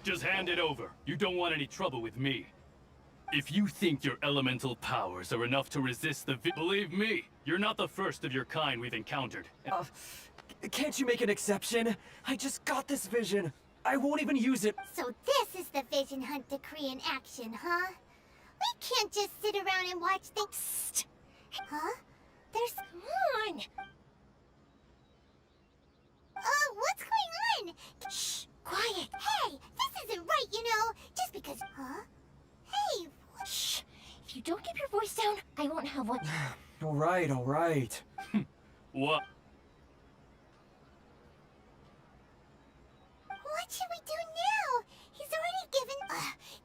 Just hand it over. You don't want any trouble with me. If you think your elemental powers are enough to resist the believe me, you're not the first of your kind we've encountered. Can't you make an exception? I just got this vision. I won't even use it. So this is the Vision Hunt Decree in action, huh? We can't just sit around and watch things. Huh? There's... Come on! What's going on? Shh! Quiet! Hey! This isn't right, you know! Just because... Huh? Hey! What? Shh! If you don't keep your voice down, I won't have one. All right. What? What should we do now? He's already given...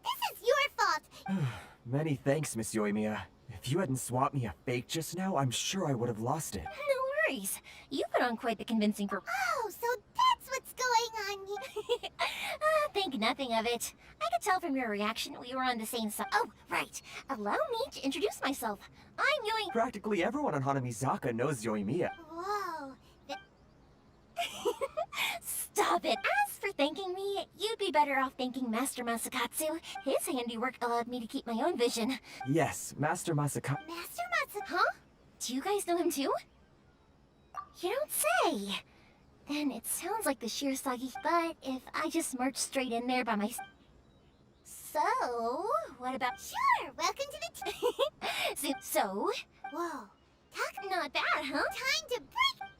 this is your fault! Many thanks, Miss Yoimiya. If you hadn't swapped me a fake just now, I'm sure I would have lost it. No worries. You put on quite the convincing Oh, so that's what's going on here. Think nothing of it. I could tell from your reaction we were on the same side. Oh, right. Allow me to introduce myself. I'm Yoi... Practically everyone on Hanamizaka knows Yoimiya. Whoa. Stop it. As for thanking me, you'd be better off thanking Master Masakatsu. His handiwork allowed me to keep my own vision. Yes, Master Masaka. Master Matsu... Huh? Do you guys know him too? You don't say! Then it sounds like the Shirasagi, but if I just march straight in there by myself... So, what about... Sure, welcome to the So? Whoa. Not bad, huh? Time to break...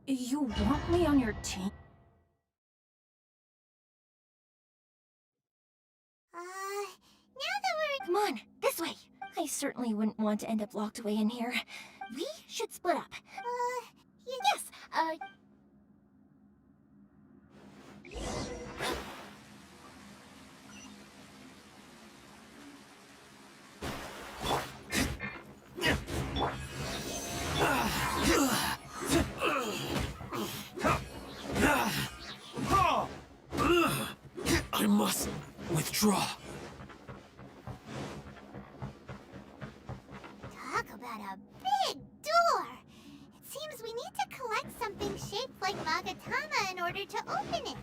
You want me on your team? Now that we're... Come on, this way! I certainly wouldn't want to end up locked away in here. We should split up. Yes, I must withdraw. Talk about a big door! It seems we need to collect something shaped like Magatama in order to open it.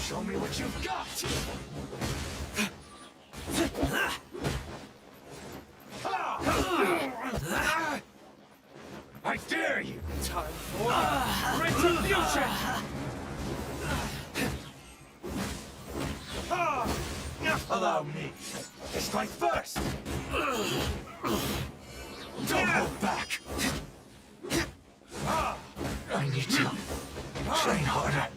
Show me what you've got! I dare you! Time for retribution! Allow me to strike first! Don't hold back! I need to train harder.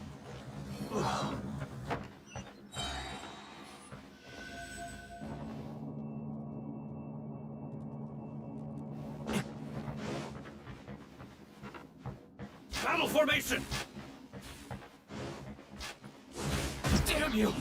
Battle formation! Damn you!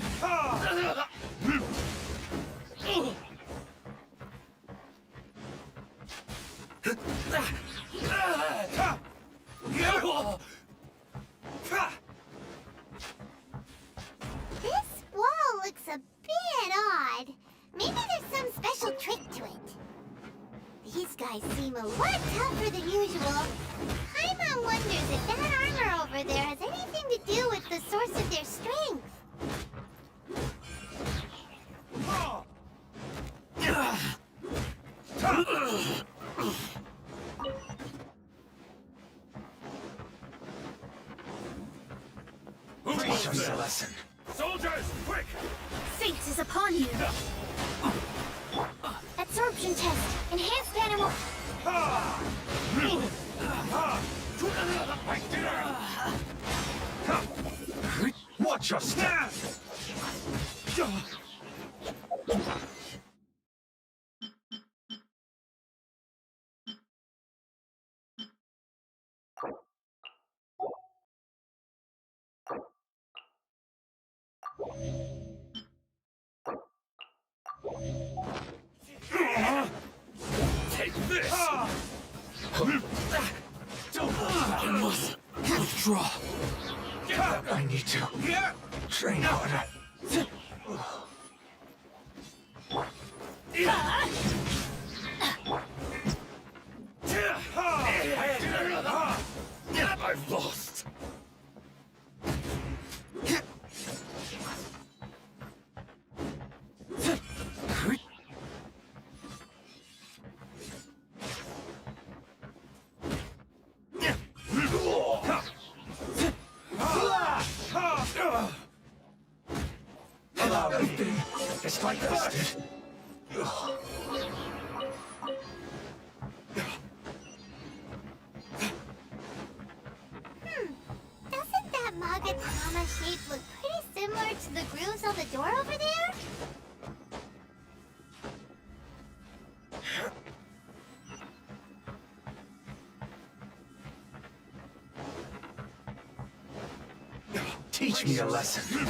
This wall looks a bit odd. Maybe there's some special trick to it. These guys seem a lot tougher than usual. Paimon wonders if that armor over there has anything to do with the source of their strength. Teach us a lesson. Soldiers, quick! Fate is upon you! Absorption test! Enhanced animal... Watch your step! Take this! I must withdraw. I need to train harder. I've lost. Allow me. It's like this. Doesn't that Magatama shape look pretty similar to the grooves on the door over there? Teach me a lesson.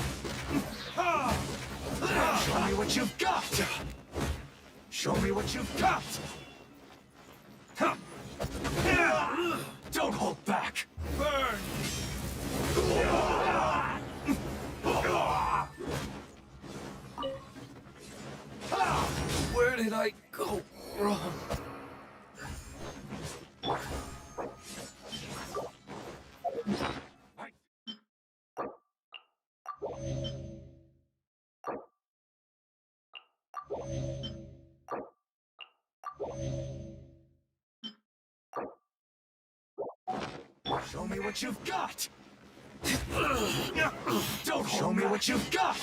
Show me what you've got. Show me what you've got. Don't hold back. Burn. Where did I go wrong? Show me what you've got. Don't show me what you've got.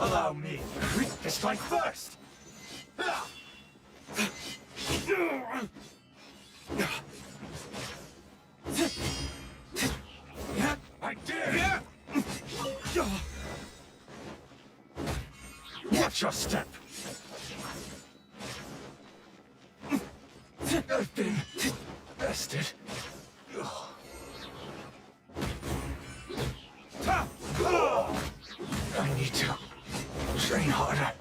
Allow me to strike first. I dare. Watch your step. I've been bested. I need to train harder.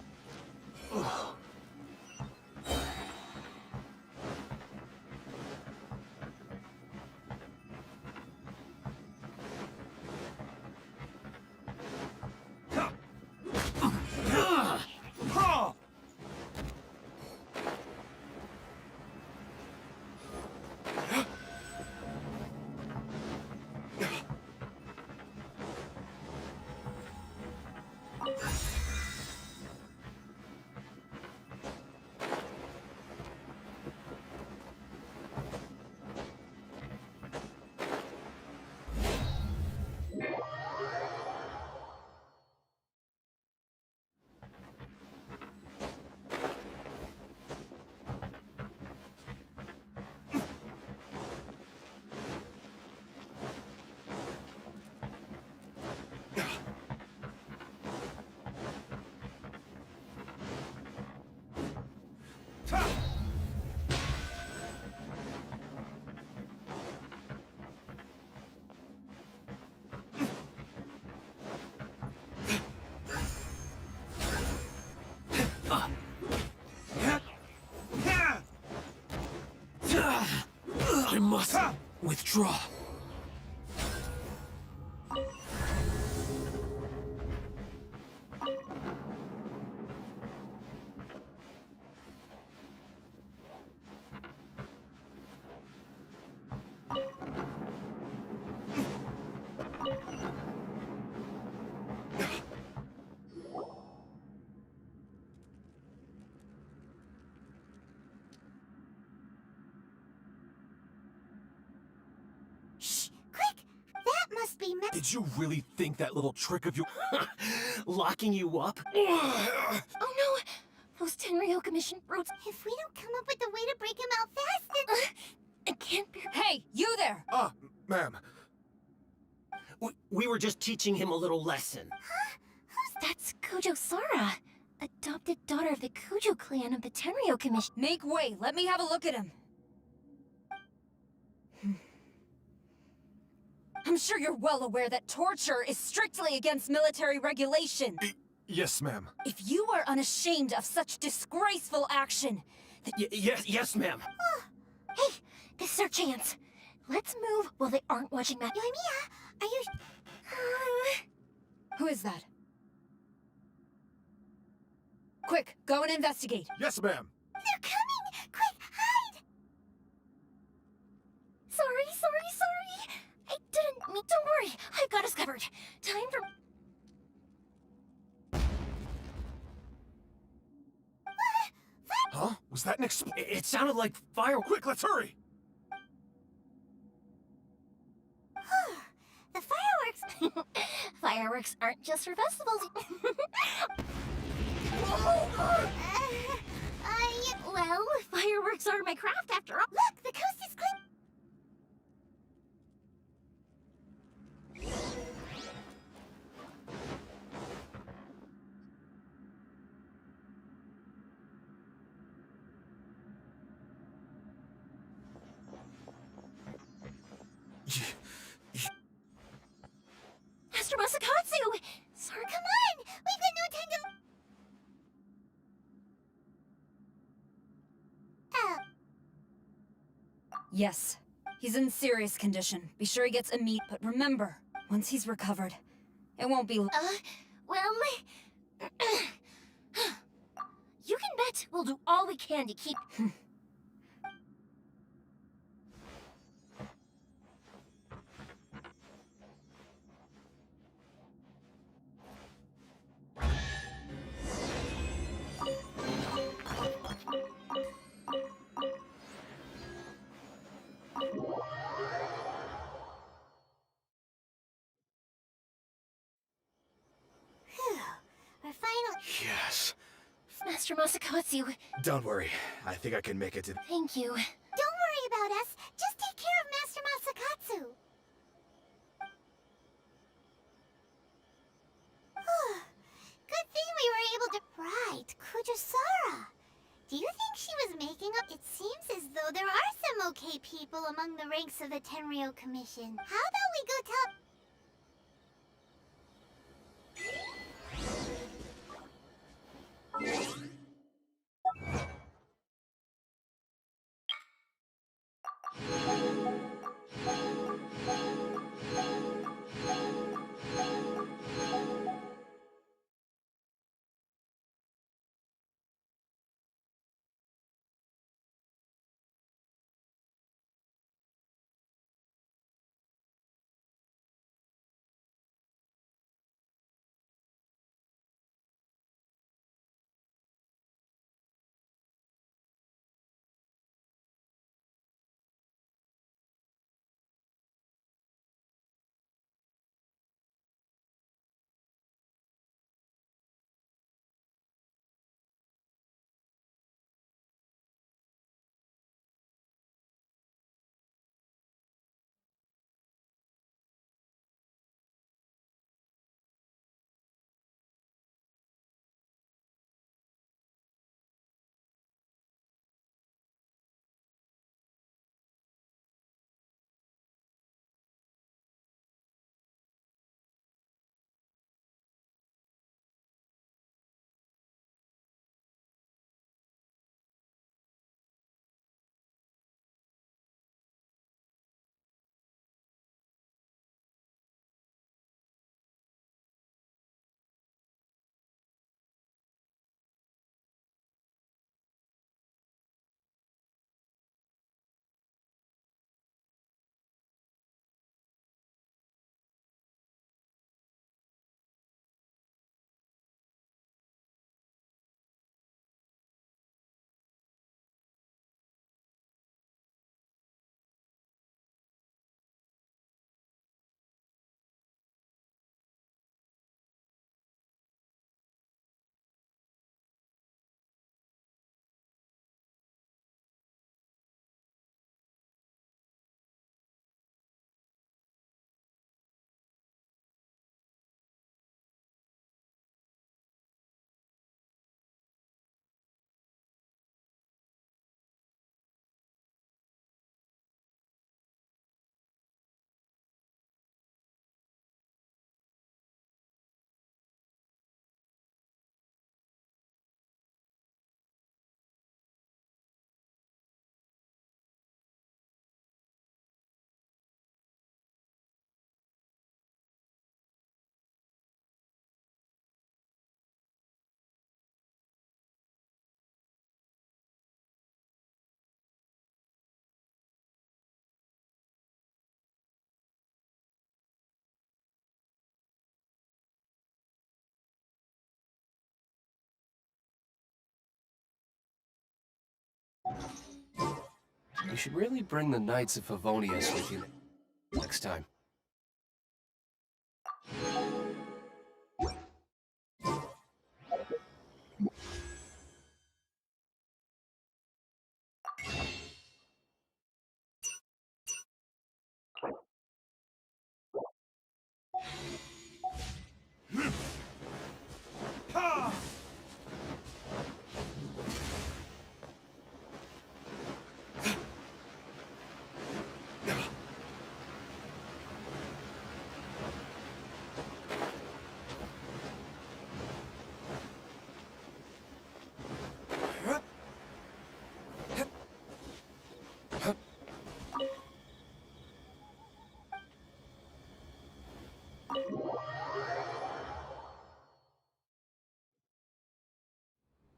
I must withdraw. Did you really think that little trick of you locking you up? Oh no! Those Tenryou Commission brutes. If we don't come up with a way to break him out fast, then... It can't be... Hey, you there! Ma'am. We were just teaching him a little lesson. Huh? That's Kujo Sara, adopted daughter of the Kujo clan of the Tenryou Commission. Make way, let me have a look at him. I'm sure you're well aware that torture is strictly against military regulation. Yes, ma'am. If you are unashamed of such disgraceful action, Yes, ma'am. Hey, this is our chance. Let's move while they aren't watching Matt. Yoimiya, are you... Who is that? Quick, go and investigate. Yes, ma'am. They're coming! Quick, hide! Sorry. I didn't mean... Don't worry, I've got us covered. Time for... Huh? Was that an It sounded like fire. Quick, let's hurry! The fireworks... Fireworks aren't just for festivals. Well, fireworks are my craft after all. Look, the coast is clear. Master Masakatsu! Sorry, come on! We've got no time to... Yes. He's in serious condition. Be sure he gets immediate. But remember, once he's recovered, it won't be... Well... You can bet we'll do all we can to keep... We're finally... Yes. Master Masakatsu, Don't worry. I think I can make it to... thank you. Don't worry about us. Just take care of Master Masakatsu. Good thing we were able to... Right, Kujusara. Do you think she was making up? It seems as though there are some okay people among the ranks of the Tenryou Commission. How about we go tell... You should really bring the Knights of Favonius with you next time.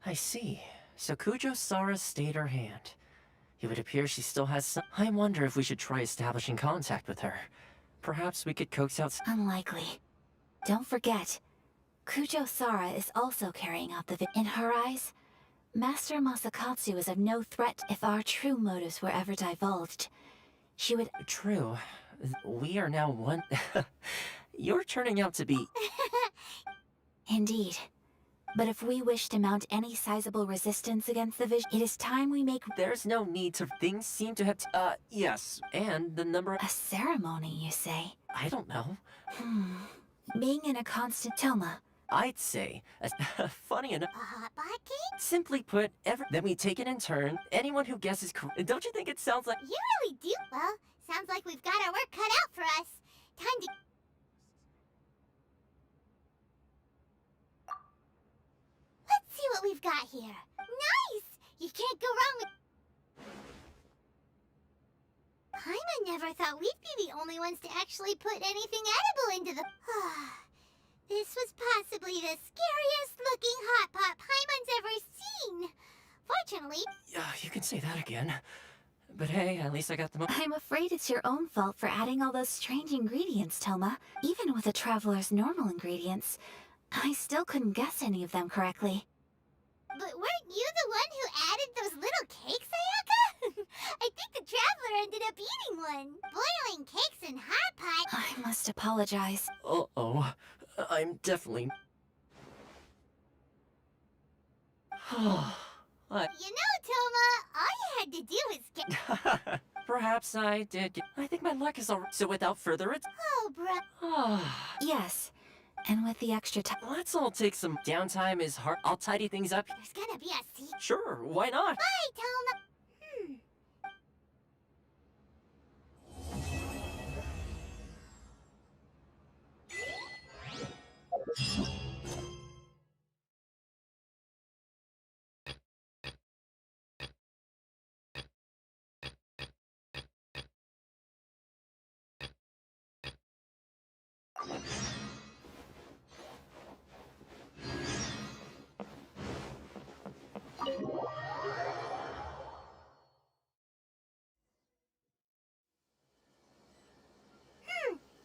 I see. So Kujo-Sara stayed her hand. It would appear she still has some... I wonder if we should try establishing contact with her. Perhaps we could coax out... Unlikely. Don't forget, Kujo-Sara is also carrying out the in her eyes, Master Masakatsu is of no threat if our true motives were ever divulged. She would... True. We are now one... You're turning out to be... Indeed. But if we wish to mount any sizable resistance against the vision, it is time we make... There's no need to... Things seem to have... yes. And the number... A ceremony, you say? I don't know. Being in a constant... Toma. I'd say... funny enough... A hot pocket? Simply put, then we take it in turn. Anyone who guesses correct... Don't you think it sounds like... You really do? Well, sounds like we've got our work cut out for us. Time to... Let's see what we've got here. Nice! You can't go wrong with... Paimon never thought we'd be the only ones to actually put anything edible into the... This was possibly the scariest looking hot pot Paimon's ever seen. Fortunately... you can say that again. But hey, at least I got the I'm afraid it's your own fault for adding all those strange ingredients, Toma. Even with a traveler's normal ingredients, I still couldn't guess any of them correctly. But weren't you the one who added those little cakes, Ayaka? I think the traveler ended up eating one. Boiling cakes in hot pot. I must apologize. Uh-oh. I'm definitely... You know, Toma, all you had to do was get... Perhaps I did. I think my luck is alright. So without further ado... Oh, bruh. Yes. And with the extra time... Let's all take some downtime is hard. I'll tidy things up. There's gonna be a seat. Sure, why not? Bye, Toma.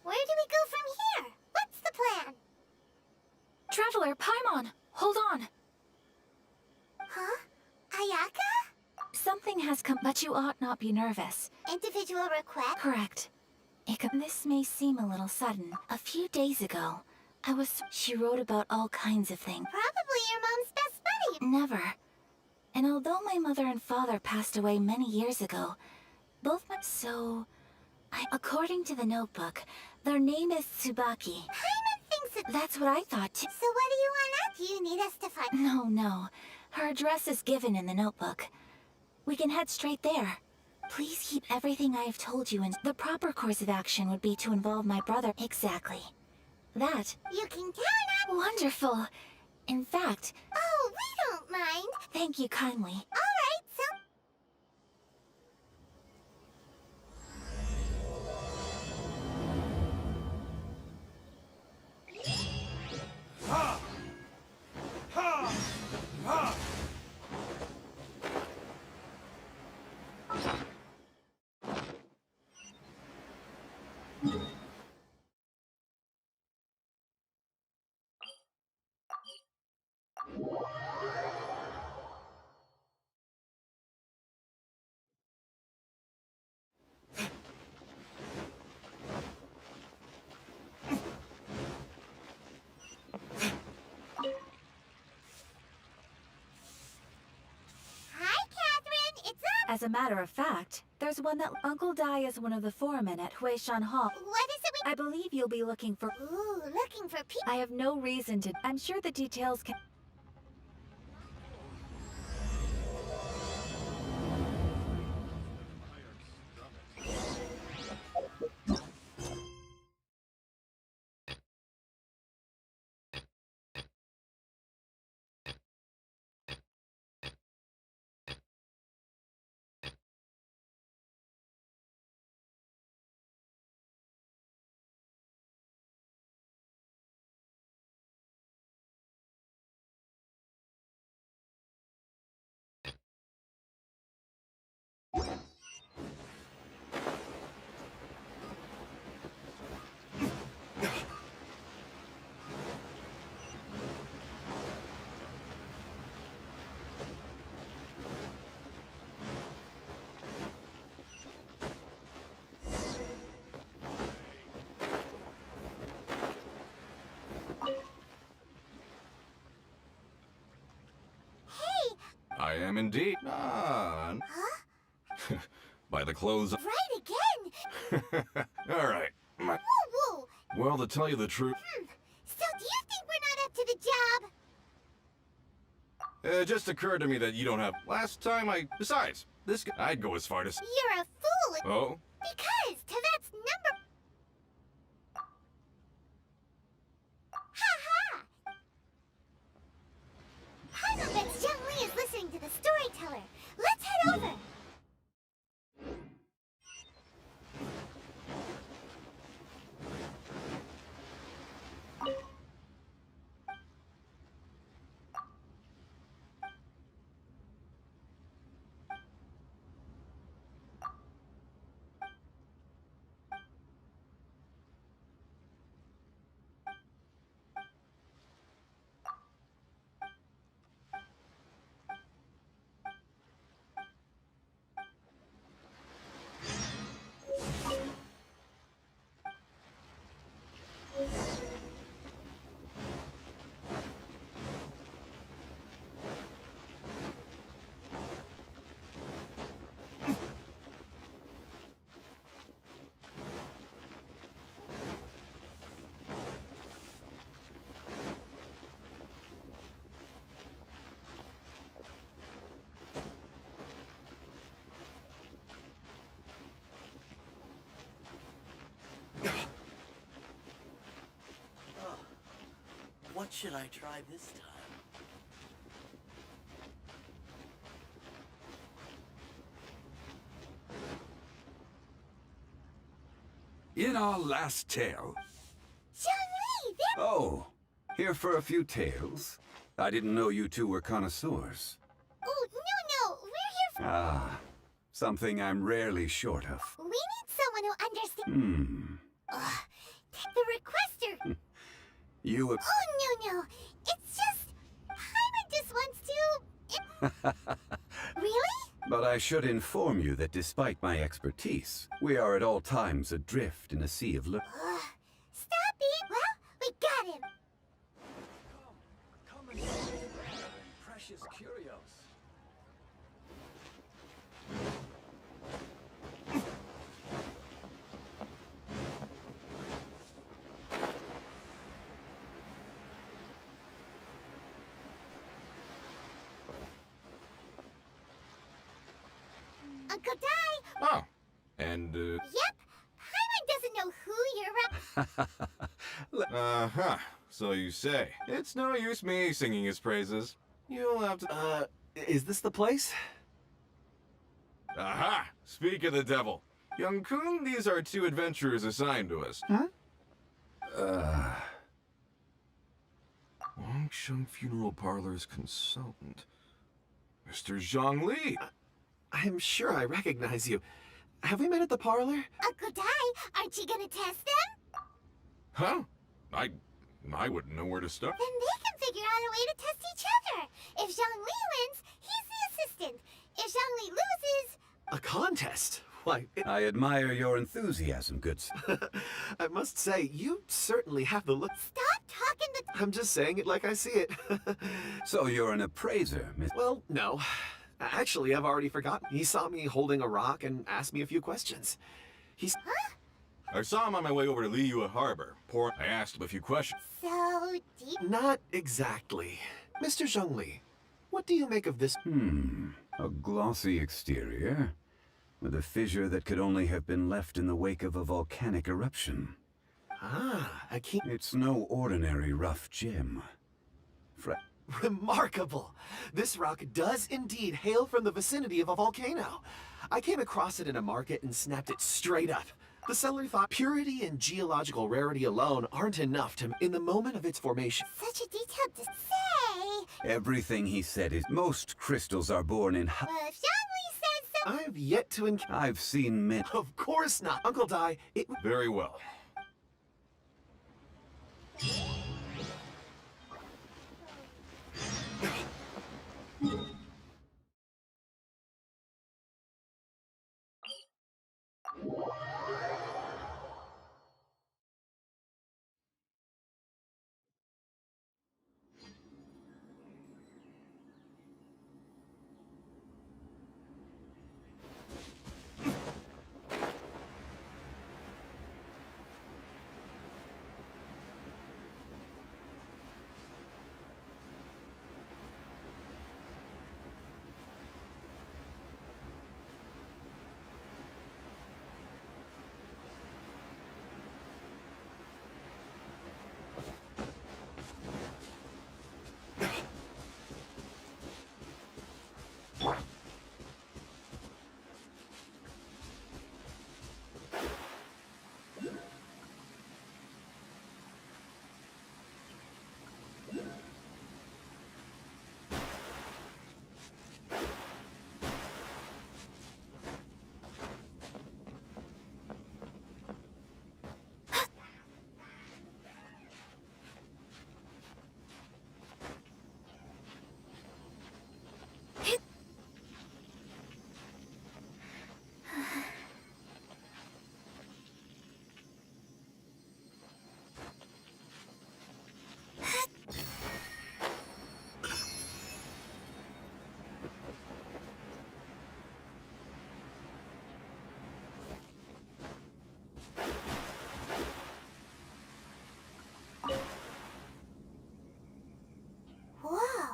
Where do we go from here? What's the plan? Traveler, Paimon! Hold on! Huh? Ayaka? Something has come, but you ought not be nervous. Individual request? Correct. This may seem a little sudden. A few days ago, She wrote about all kinds of things. Probably your mom's best buddy. Never. And although my mother and father passed away many years ago, according to the notebook, their name is Tsubaki. Paimon thinks it... That's what I thought too. So what do you want now? Do you need us to find... No. Her address is given in the notebook. We can head straight there. Please keep everything I have told you, and the proper course of action would be to involve my brother. Exactly. That. You can count on... Wonderful. In fact... Oh, we don't mind. Thank you kindly. Alright, so... Ha! Ha! Ha! As a matter of fact, there's one that Uncle Dai is one of the foremen at Huishan Hall. What is it I believe you'll be looking for. Ooh, looking for people. I have no reason to. I'm sure the details can. I am indeed. By the clothes. Right again! All right. Woo woo! Well, to tell you the truth, So do you think we're not up to the job? it just occurred to me that you don't have. Besides, this guy, I'd go as far to. You're a fool! Oh? Because Tevet's number... Ha-ha! Paimon bets Zhang Li is listening to the storyteller. Let's head over! What should I try this time? In our last tale... Zhang Li, there... Oh, here for a few tales? I didn't know you two were connoisseurs. Oh, no, we're here for... Ah, something I'm rarely short of. We need someone who understands... Ugh, the requester... You... Oh, no, it's just... Paimon just wants to... Really? But I should inform you that despite my expertise, we are at all times adrift in a sea of look. Stop being... Well, we got him. Come and see precious curios. Uncle Dai! Oh. And, Yep, Paimon doesn't know who you're... Uh-huh. So you say. It's no use me singing his praises. You'll have to... Is this the place? Aha! Speak of the devil. Young Kun, these are two adventurers assigned to us. Wangsheng Funeral Parlor's consultant. Mr. Zhang Li. I'm sure I recognize you. Have we met at the parlor? Uncle Dai, aren't you gonna test them? Huh? I wouldn't know where to start. Then they can figure out a way to test each other. If Zhang Li wins, he's the assistant. If Zhang Li loses... A contest? Why, I admire your enthusiasm, good sir. I must say, you certainly have the look. Stop talking the... I'm just saying it like I see it. So you're an appraiser, Miss... Well, no. Actually, I've already forgotten. He saw me holding a rock and asked me a few questions. He's... I saw him on my way over to Liyue Harbor. I asked him a few questions. So deep. Not exactly. Mr. Zhongli, what do you make of this? A glossy exterior, with a fissure that could only have been left in the wake of a volcanic eruption. Ah, a key. It's no ordinary rough gem. Remarkable! This rock does indeed hail from the vicinity of a volcano. I came across it in a market and snapped it straight up. The seller thought purity and geological rarity alone aren't enough to... In the moment of its formation... Such a detailed to say. Everything he said is... Most crystals are born in... Well, if Zhongli says so... I've yet to I've seen many... Of course not. Uncle Dai, it... Very well.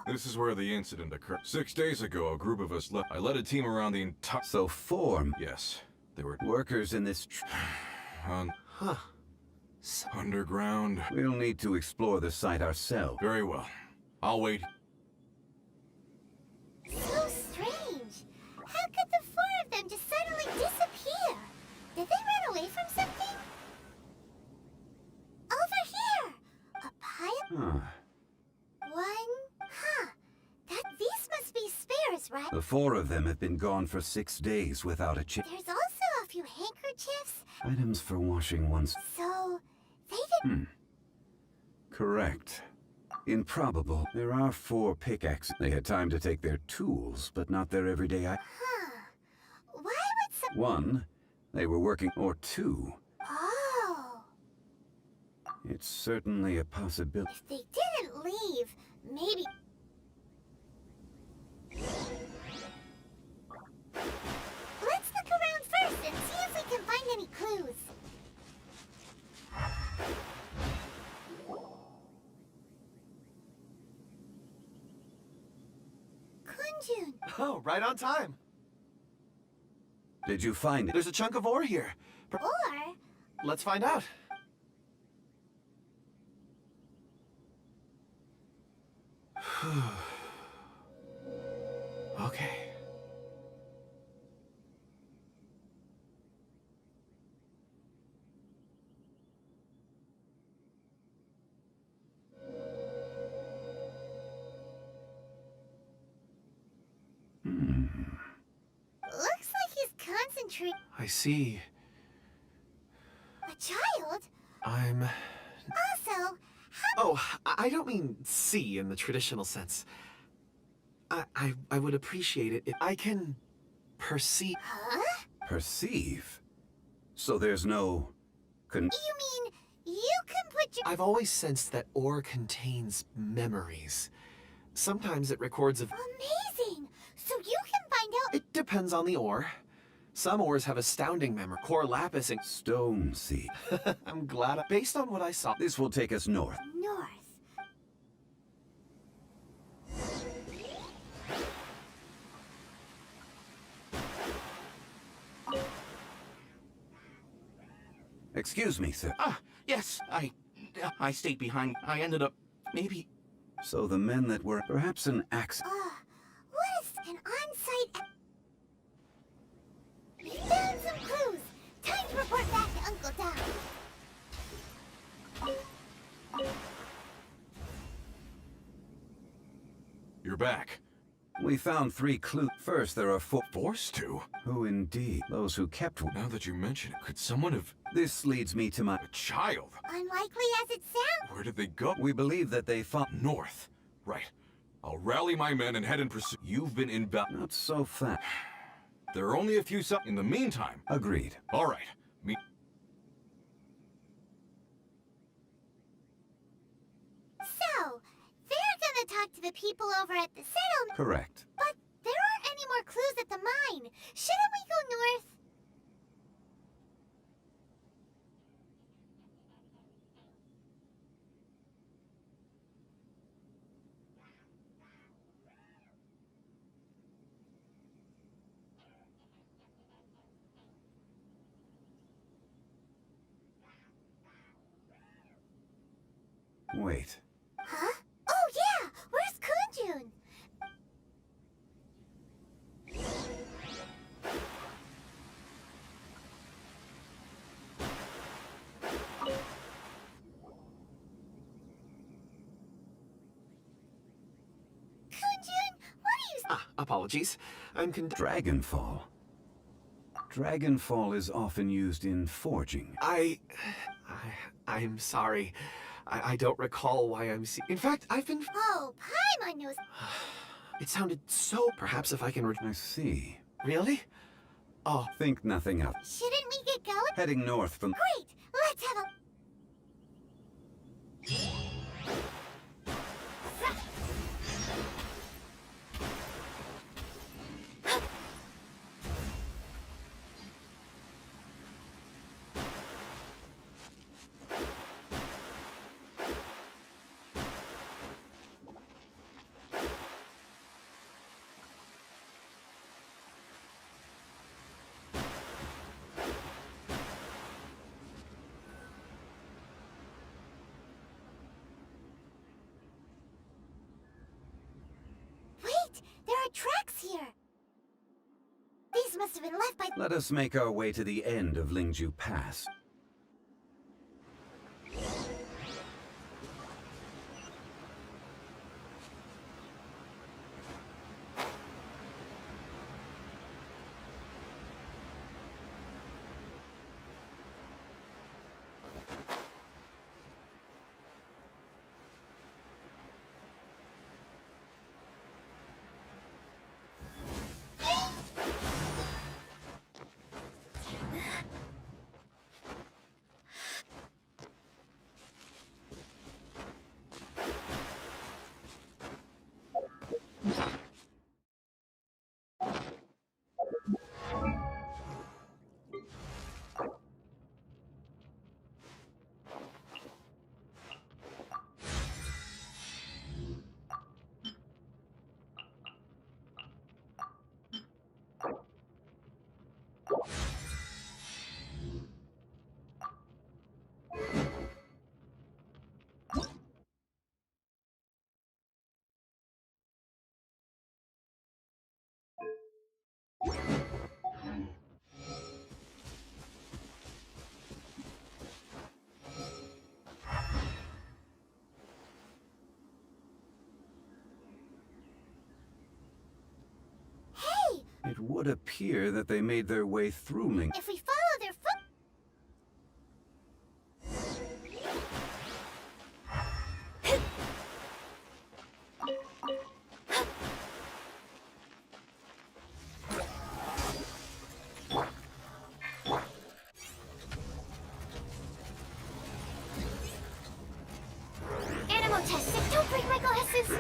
This is where the incident occurred. 6 days ago, a group of us left. I led a team around the entire... So form... Yes. They were... Workers in this... Huh. Underground. We'll need to explore the site ourselves. Very well. I'll wait. So strange. How could the four of them just suddenly disappear? Did they run away from something? Over here! A pile? One? Huh. These must be spares, right? The four of them have been gone for 6 days without a chance. There's also a few handkerchiefs. Items for washing one's... So, they didn't... Correct. Improbable. There are 4 pickaxes. They had time to take their tools, but not their everyday items. Huh. Why would some... 1, they were working, or 2. Oh. It's certainly a possibility. If they didn't leave, maybe... Let's look around first and see if we can find any clues. Kunjun. Oh, right on time. Did you find it? There's a chunk of ore here. Or... Let's find out. Okay. Looks like he's concentrating. I see. A child? I'm... Also, Oh, I don't mean see in the traditional sense. I would appreciate it if I can perceive... Huh? Perceive? So there's no... You mean you can put your... I've always sensed that ore contains memories. Sometimes it records of... Amazing! So you can depends on the ore. Some ores have astounding memory. Core lapis and Stone seed. I'm glad. Based on what I saw, This will take us north. North. Excuse me, sir. Ah, yes, I stayed behind. I ended up, maybe... So the men that were perhaps an axe. What is an on-site... Found some clues. Time to report back to Uncle Doc. You're back. We found 3 clues. First, there are 4. Forced to? Who indeed? Those who kept. Now that you mention it, could someone have... This leads me to my. A child? Unlikely as it sounds. Where did they go? We believe that they found. North. Right. I'll rally my men and head in pursuit. You've been inbound. Not so fast. There are only a few in the meantime. Agreed. All right. So, they're gonna talk to the people over at the settlement. Correct. But there aren't any more clues at the mine. Shouldn't we go north? Wait. Huh? Oh yeah! Where's Kunjun? Apologies. Dragonfall. Dragonfall is often used in forging. I'm sorry. I don't recall why I'm in fact, I've been... Oh, Paimon knows. It sounded so... Perhaps if I can... I see. Really? Oh. Think nothing of. Shouldn't we get going? Heading north from... Great! Let's have a... There are tracks here! These must have been left by... Let us make our way to the end of Lingju Pass. It would appear that they made their way through Ling. If we follow their foot... Animal testing, don't break my glasses!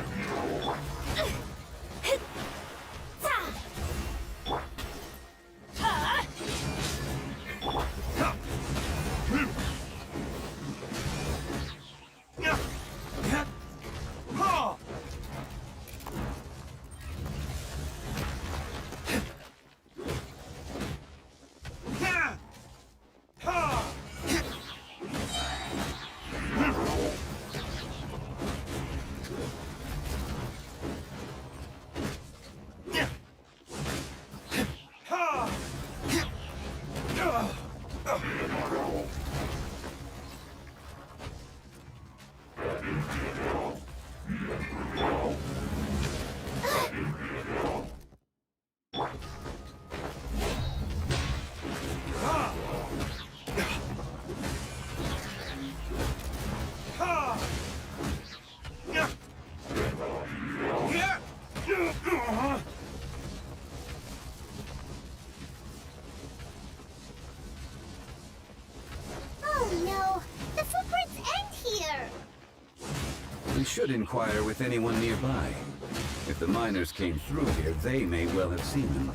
Oh no! The footprints end here! We should inquire with anyone nearby. If the miners came through here, they may well have seen them.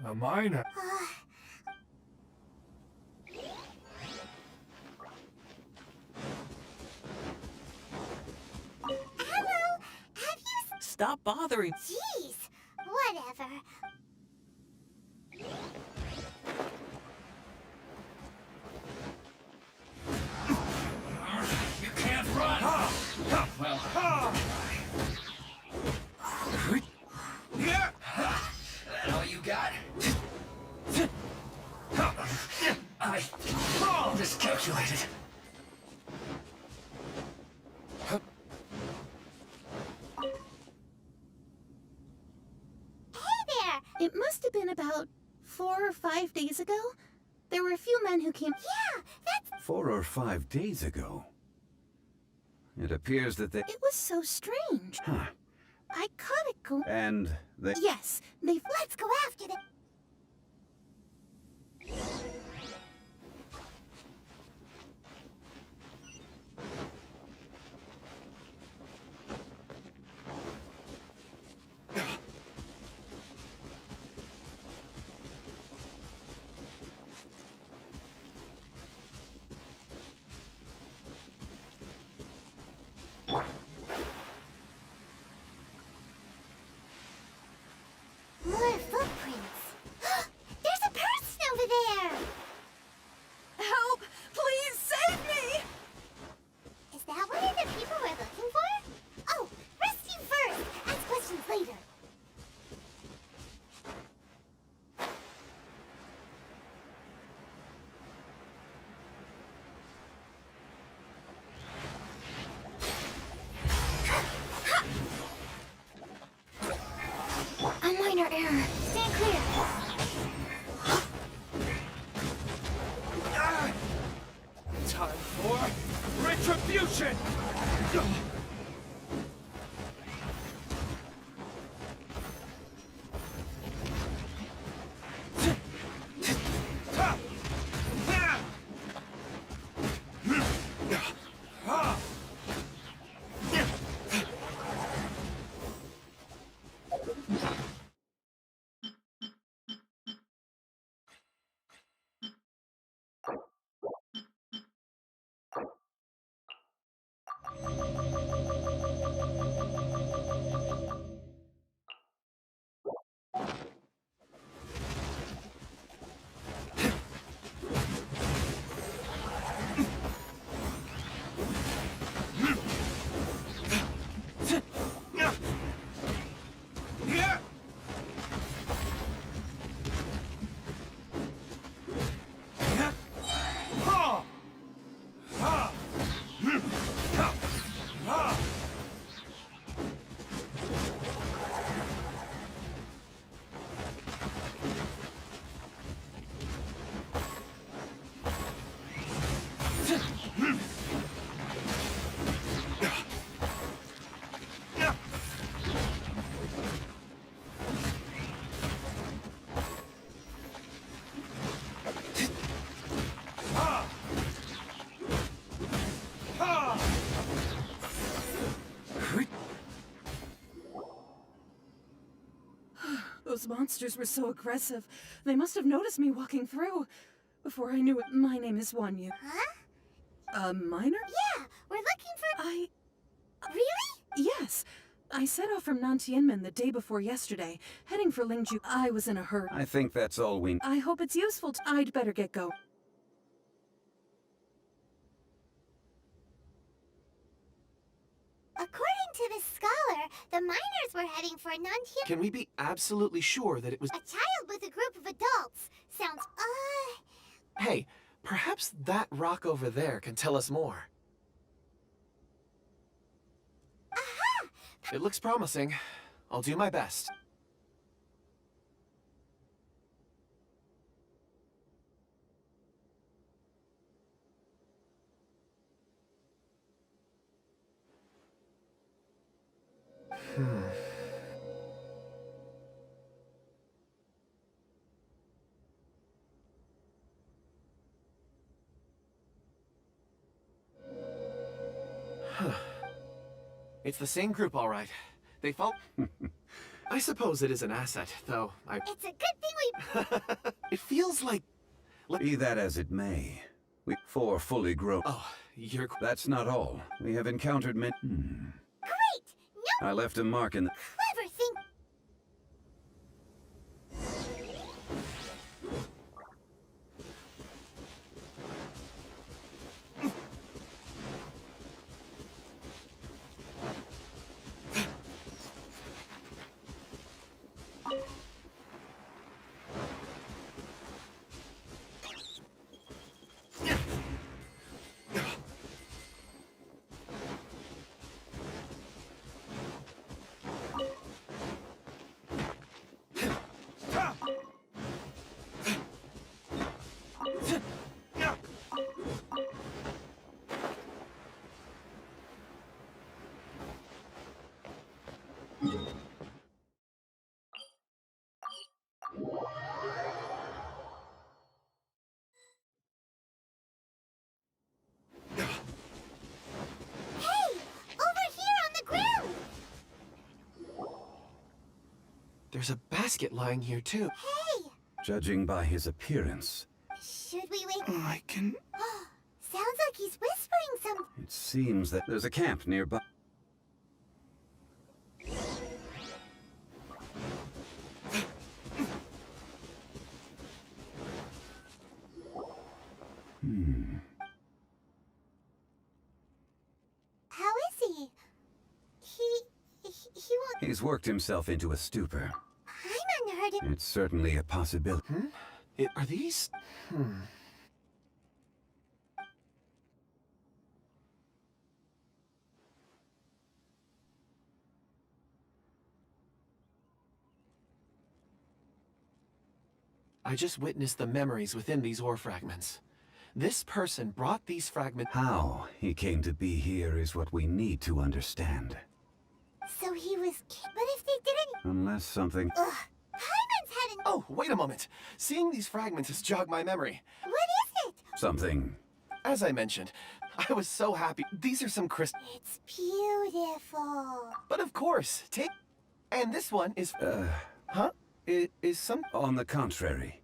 A miner. Stop bothering. Jeez! Whatever. You can't run! Well, yeah! That all you got? I miscalculated. It must have been about 4 or 5 days ago. There were a few men who came. Yeah, that's 4 or 5 days ago. It appears that they... It was so strange. Huh. I caught it go. And they... Yes, they. Let's go after them. More footprints. Those monsters were so aggressive. They must have noticed me walking through. Before I knew it, my name is Wanyu. Huh? A miner? Yeah, we're looking for... Really? Yes. I set off from Nantianmen the day before yesterday, heading for Lingju. I was in a hurry. I think that's all we... I hope it's useful. I'd better get going. According to the scholar, the miners were heading for Nantian... Can we be absolutely sure that it was... A child with a group of adults. Sounds, Hey, perhaps that rock over there can tell us more. Aha! It looks promising. I'll do my best. It's the same group, all right. They fall... I suppose it is an asset, though It's a good thing we... It feels like... Be that as it may, we four fully grown... Oh, you're... That's not all. We have encountered many... Great! No I left a mark in the... clever thing... There's a basket lying here, too. Hey! Judging by his appearance, Should we wait? I can... Sounds like he's whispering some... It seems that there's a camp nearby. How is he? He won't... He's worked himself into a stupor. I'm unheard of... It's certainly a possibility. Are these... I just witnessed the memories within these ore fragments. This person brought these fragments... How he came to be here is what we need to understand. So he was... But if they didn't... Unless something... Ugh. Hyman's had an... Oh, wait a moment. Seeing these fragments has jogged my memory. What is it? Something... As I mentioned, I was so happy. These are some crystals. It's beautiful. But of course, take... And this one is... Huh? Is some... On the contrary.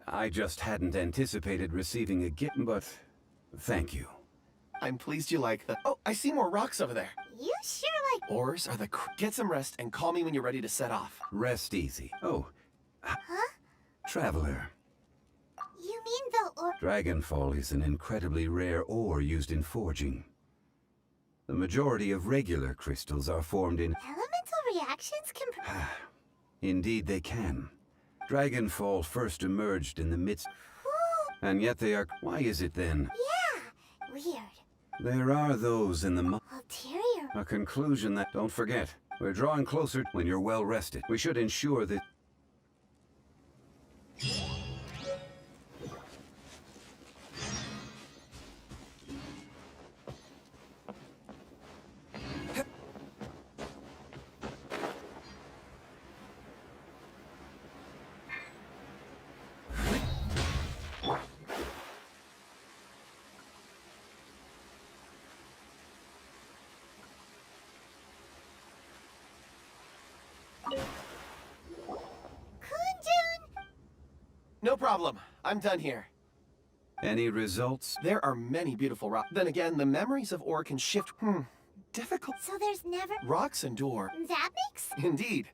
I just hadn't anticipated receiving a gift, but... Thank you. I'm pleased you like the... Oh, I see more rocks over there. You sure like... Ores are the... Get some rest and call me when you're ready to set off. Rest easy. Oh. Huh? Traveler. You mean the ore... Dragonfall is an incredibly rare ore used in forging. The majority of regular crystals are formed in... Elemental reactions can... Indeed they can. Dragonfall first emerged in the midst... And yet they are... Why is it then? Yeah, weird. There are those in the... Ulterior... A conclusion that... Don't forget, we're drawing closer when you're well rested. We should ensure that... No problem. I'm done here. Any results? There are many beautiful rocks. Then again, the memories of ore can shift. Difficult. So there's never... Rocks endure. That makes... Indeed.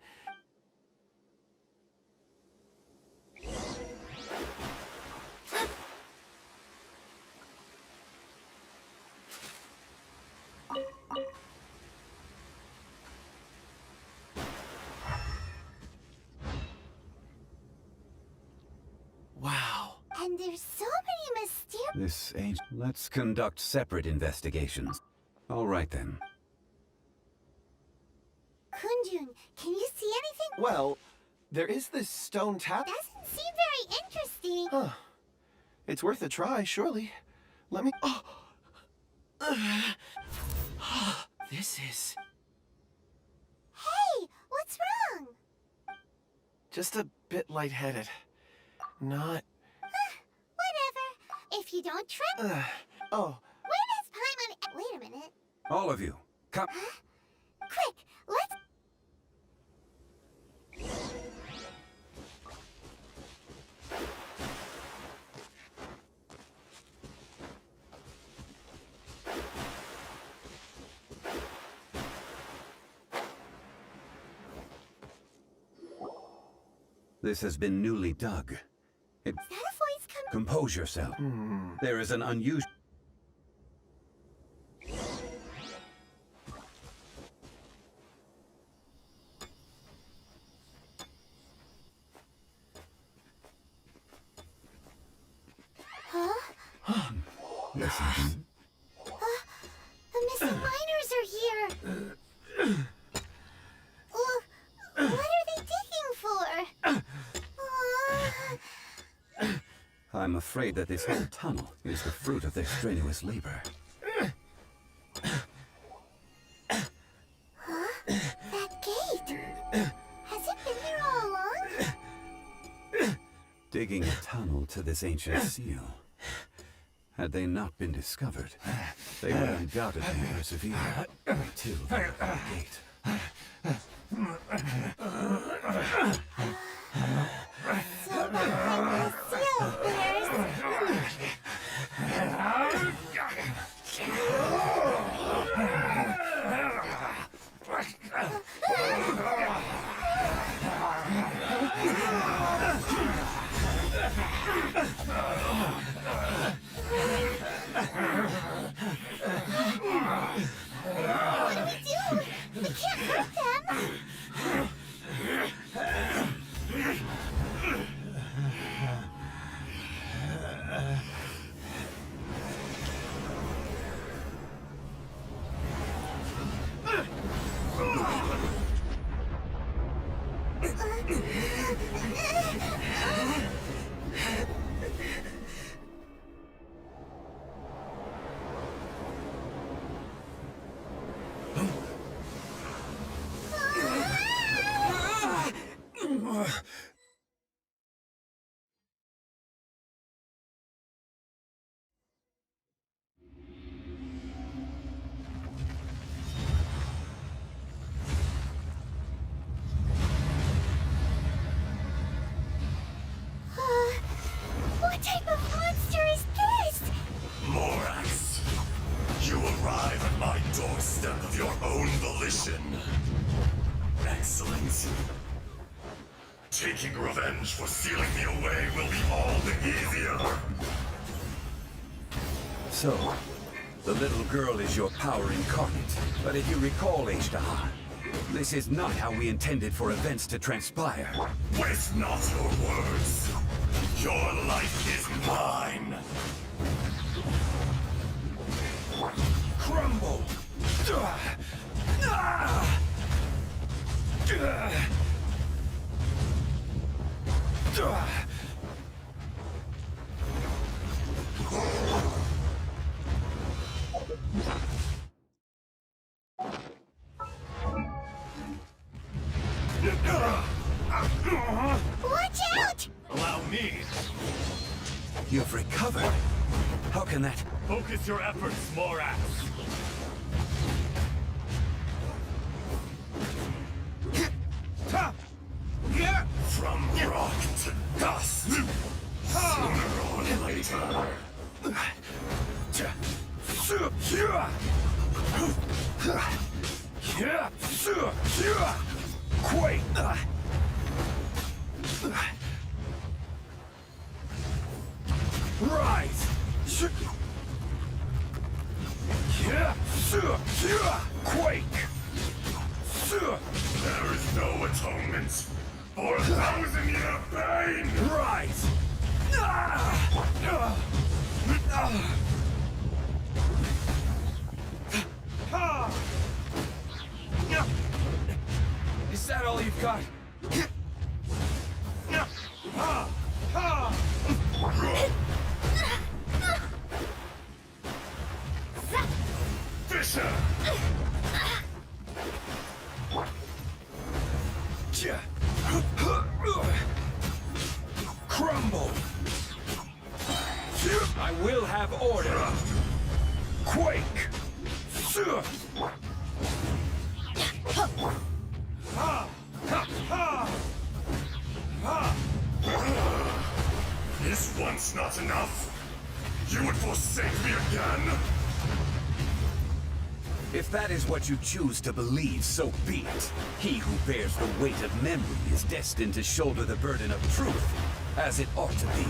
Wow. And there's so many mysterious... This ain't... Let's conduct separate investigations. All right, then. Kunjun, can you see anything? Well, there is this stone tap. Doesn't seem very interesting. Huh. It's worth a try, surely. Let me... Oh! This is... Hey, what's wrong? just a bit lightheaded. Not... Whatever. If you don't try... Oh. Where does Paimon... Wait a minute. All of you, come... Quick, let's... This has been newly dug. Is that a voice coming? Compose yourself. There is an unusual... Huh? Listen. The missing miners are here. What are they digging for? I'm afraid that this whole tunnel is the fruit of their strenuous labor. Huh? That gate. Has it been there all along? Digging a tunnel to this ancient seal. Had they not been discovered, they would undoubtedly persevere till they opened the gate. So behind the seal, What do we do? We can't hurt them. What type of monster is this? Morax, you arrive at my doorstep of your own volition. Excellent. Taking revenge for sealing me away will be all the easier. So, the little girl is your power incarnate. But if you recall, H-Star, this is not how we intended for events to transpire. Waste not your words. Your life is mine. Crumble! Watch out! Allow me. You've recovered. How can that... Focus your efforts, Morax. From rock to dust. atonement for 1,000-year pain! Right! Is that all you've got? Fisher! Crumble! I will have order! Quake! Is once not enough? You would forsake me again? If that is what you choose to believe, so be it. He who bears the weight of memory is destined to shoulder the burden of truth, as it ought to be.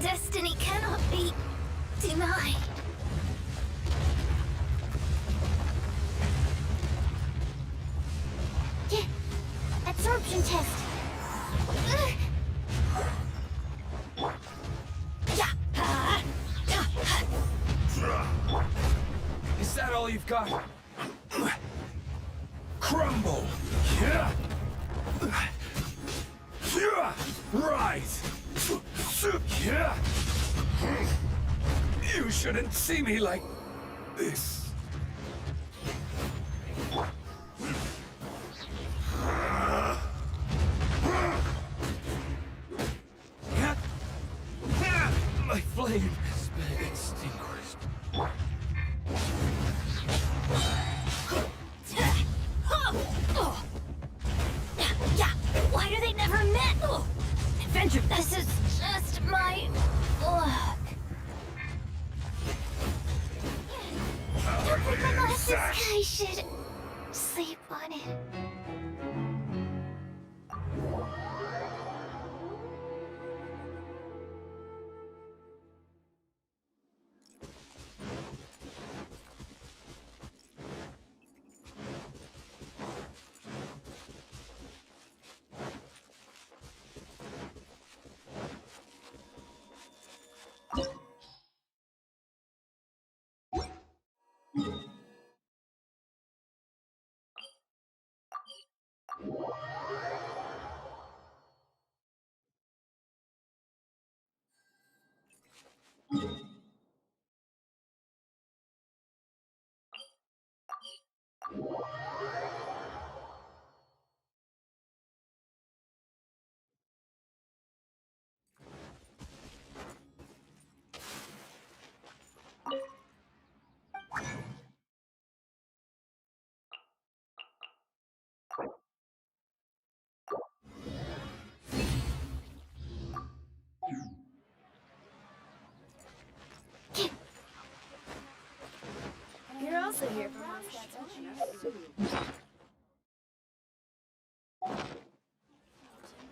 Destiny cannot be denied. Yeah, absorption test. Is that all you've got? Crumble! Right! You shouldn't see me like this. My flame has been extinguished. Yeah, why do they never met? Adventure, this is just my luck. Don't put my glasses. I should sleep on it. You're also here for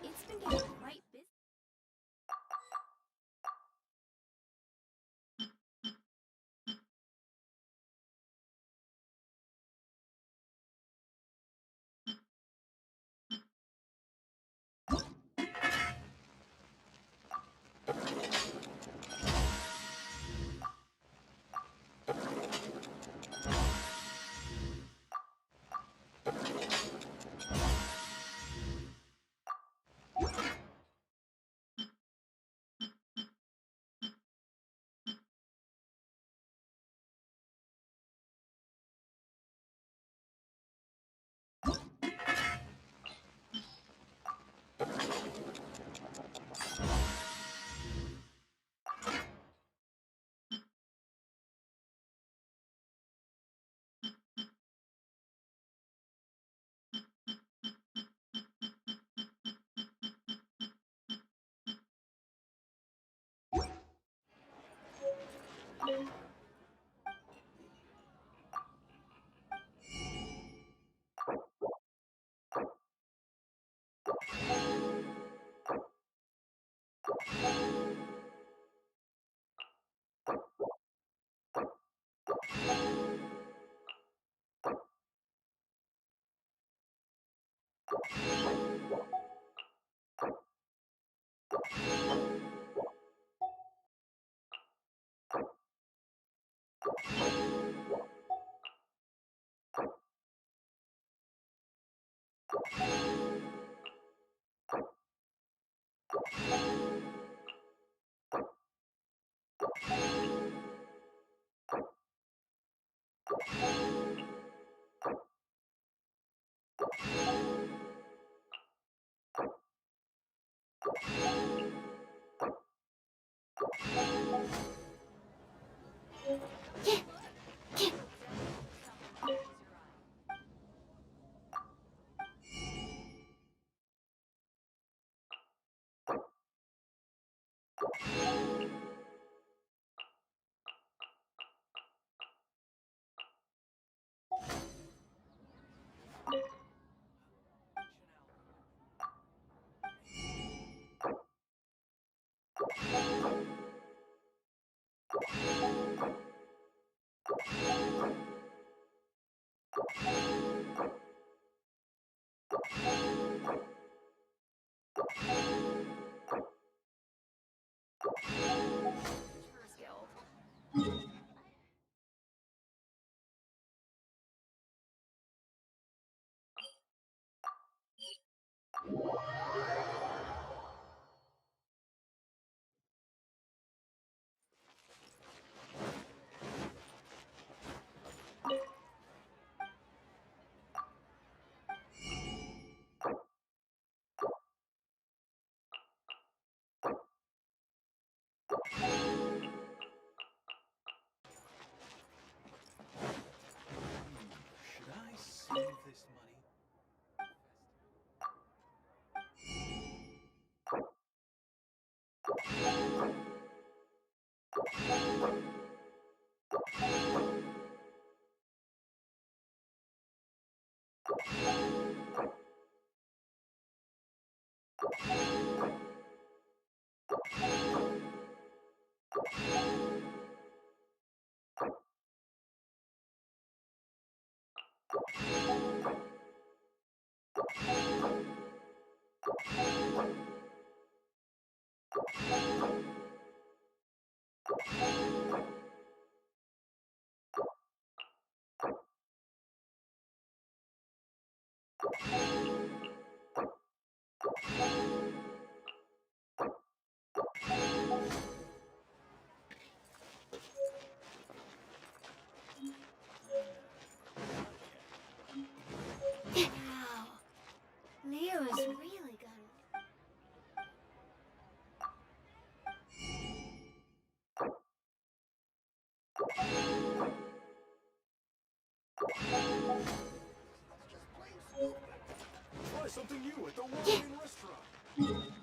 It's been getting quite busy. Should I save this money? Wow. Leo is really good. Try something new at the Wolverine restaurant.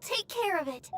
take care of it.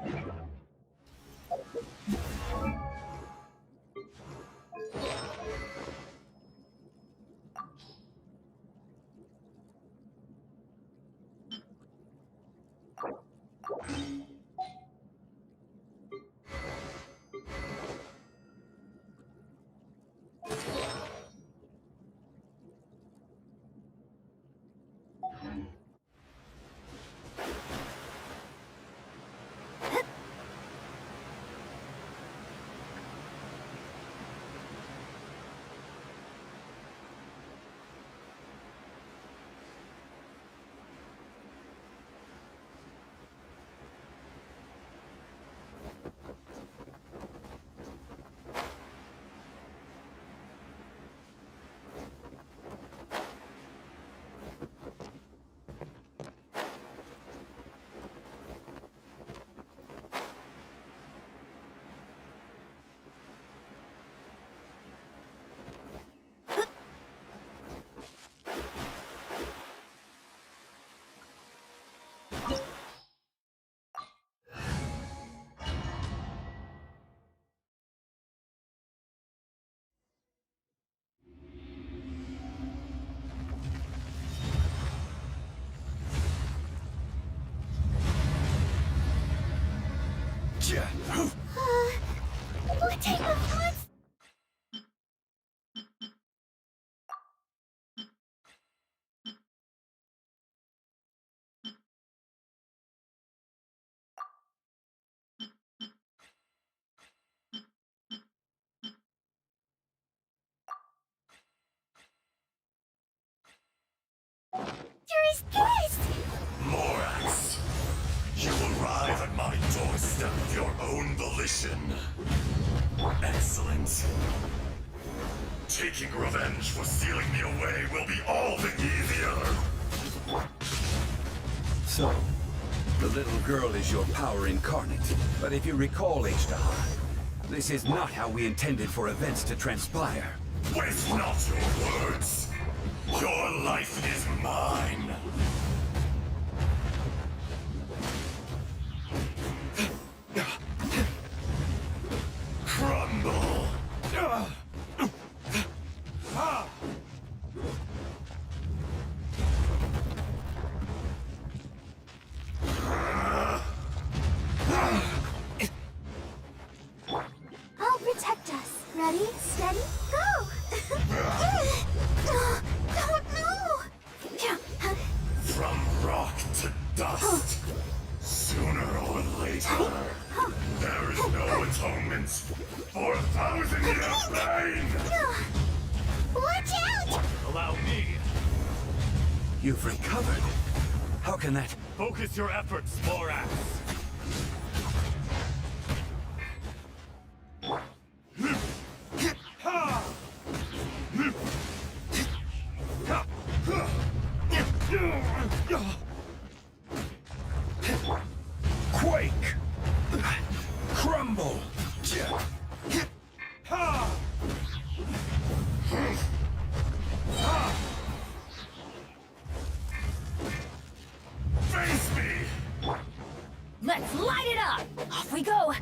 What type of monster? Is this? Morax, you arrive at my doorstep of your own volition. Excellent. Taking revenge for stealing me away will be all the easier. So, the little girl is your power incarnate. But if you recall, H-Dahar, this is not how we intended for events to transpire. Waste not your words. Your life is mine. Crumble. I'll protect us. Ready, steady, go! Don't know! From rock to dust. Sooner or later, there is no atonement for 1,000 years pain. Watch out! Allow me. You've recovered. How can that... Focus your efforts, Morax. Quake! Crumble! Face me! Let's light it up! Off we go!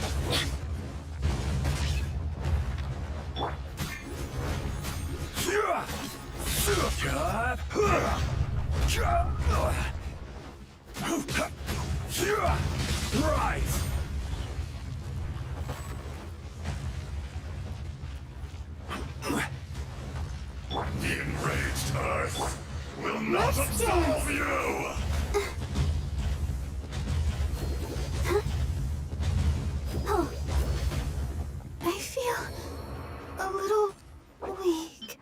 Rise! The enraged Earth will not absolve you! Oh, I feel a little weak.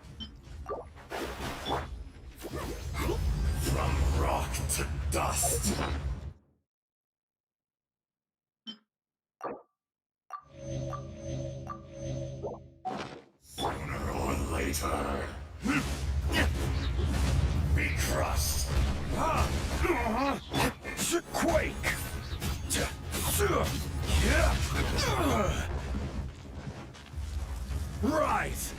From rock to dust. Sooner or later, be crushed. Quake! Rise!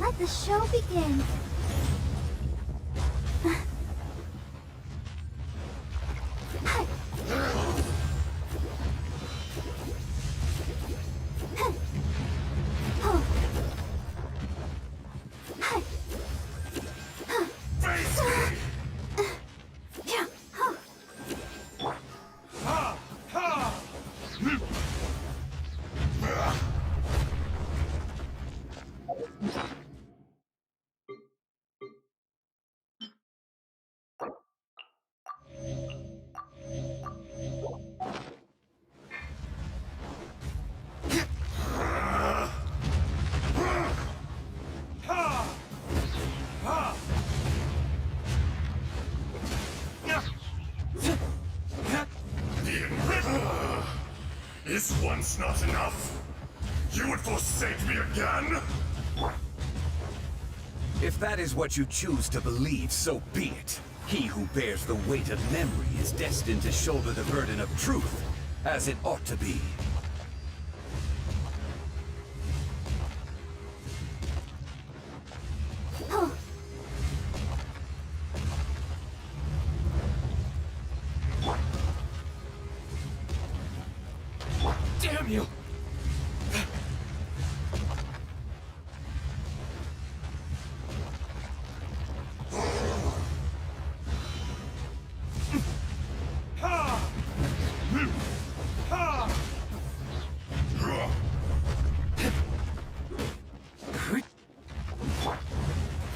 Let the show begin. Is once not enough? You would forsake me again? If that is what you choose to believe, so be it. He who bears the weight of memory is destined to shoulder the burden of truth, as it ought to be. Damn you!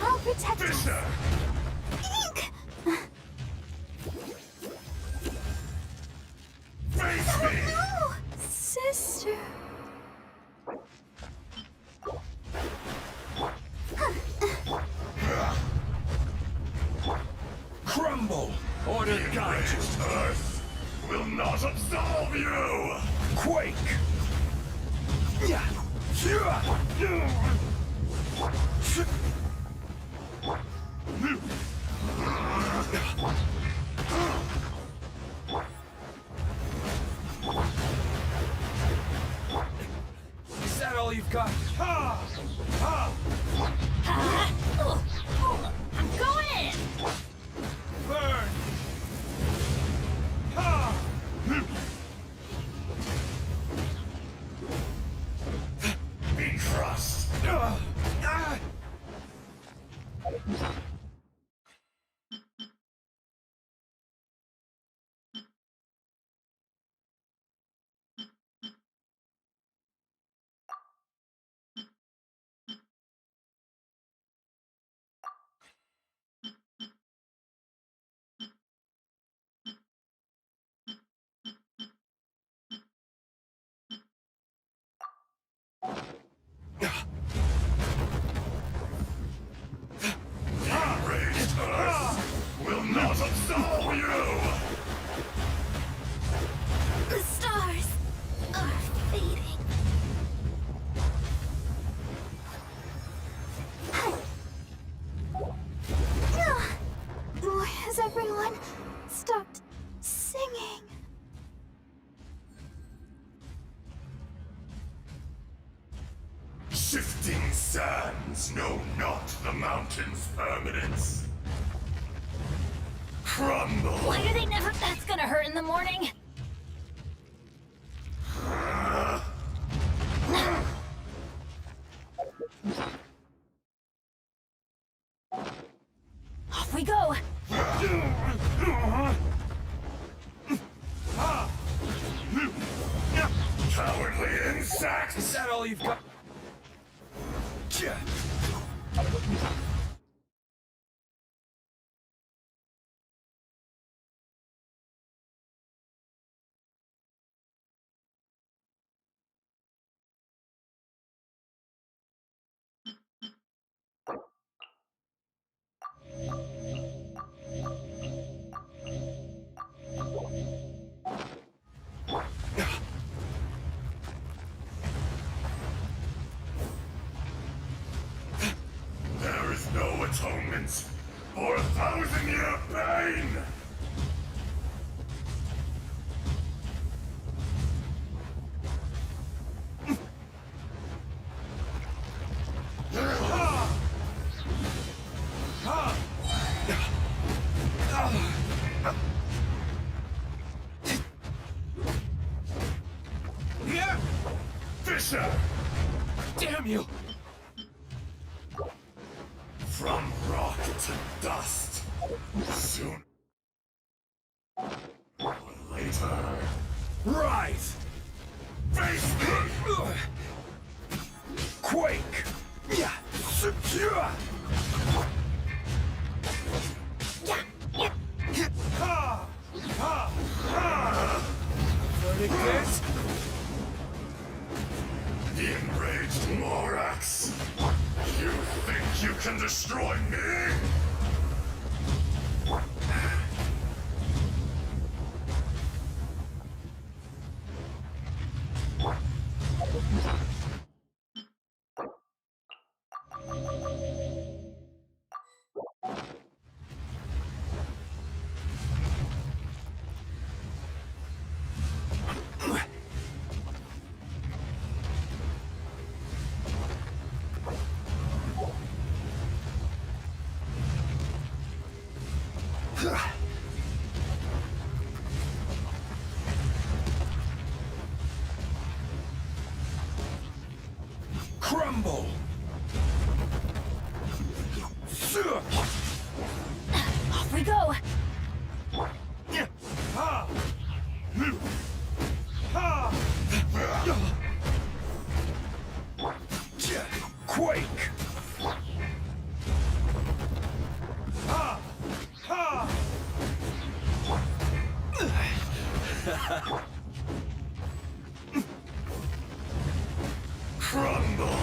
I'll protect us. Ink! Face me! No! Sister. Crumble! Order guide you! Earth will not absolve you! Quake! Yeah! Is that all you've got? I'm going in! Burn! Be crushed! Enraged Earth will not absolve you! The stars are fading. Why has everyone stopped singing? Shifting sands know not the mountain's permanence. Crumble! Why do they never— That's gonna hurt in the morning! Off we go! Cowardly insects! Is that all you've got? There is no atonement for 1,000-year pain! you! From rock to dust. Soon. Or later. Rise! Face me! Quake! Yeah! Verdict is... The enraged Morax! You think you can destroy me? Crumble! Off we go! Quake! Crumble!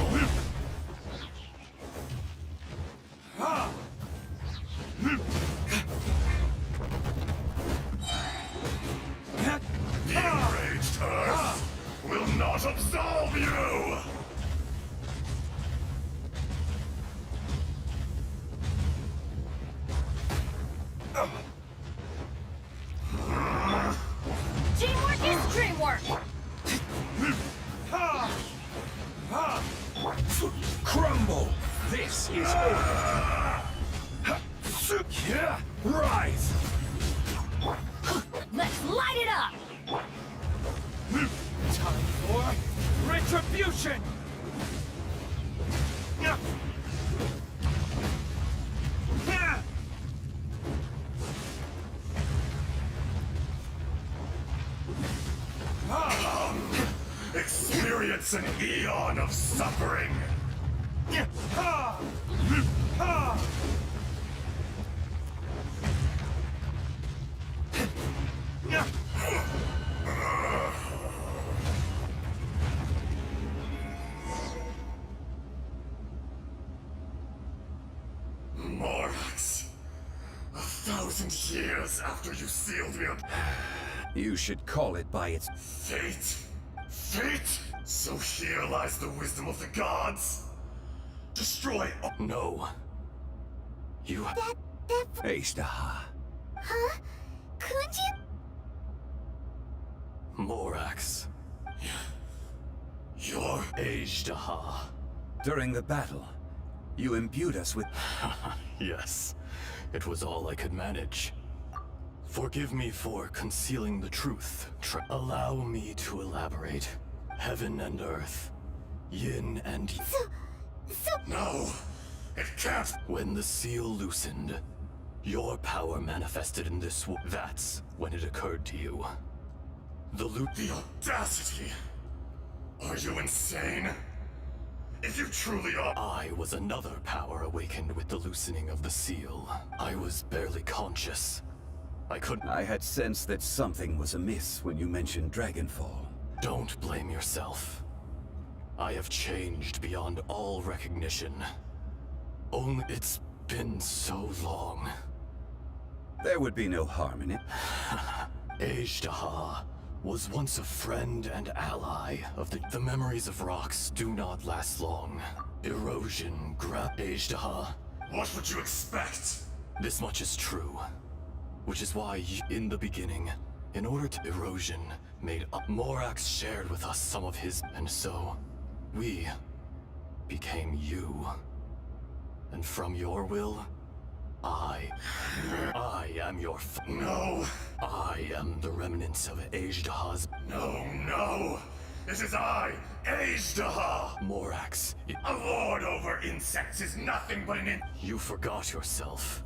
The enraged Earth will not absolve you! Teamwork is dreamwork! Crumble! This is over! Rise! Let's light it up! Time for retribution! Experience an eon of suffering! Morax, 1,000 years after you sealed me up. You should call it by its... Fate? Fate? So here lies the wisdom of the gods? Destroy all— No. You... Ashtaha. Huh? Kunjin? Morax. You're Ashtaha. During the battle, you imbued us with... Yes. It was all I could manage. Forgive me for concealing the truth. Allow me to elaborate. Heaven and earth. Yin and... No! It can't! When the seal loosened, your power manifested in this That's when it occurred to you. The audacity! Are you insane? If you truly are— I was another power awakened with the loosening of the seal. I was barely conscious. I couldn't— I had sensed that something was amiss when you mentioned Dragonfall. Don't blame yourself. I have changed beyond all recognition. Only it's been so long. There would be no harm in it. Ashtaha was once a friend and ally of the memories of rocks do not last long. Erosion grabbed Ashtaha. What would you expect? This much is true. Which is why, in the beginning, in order to erosion, made up Morax shared with us some of his, and so we became you. And from your will, I am your No! I am the remnants of Ashtaha's. No, no! It is I, Ajdaha! Morax, A lord over insects is nothing but an you forgot yourself.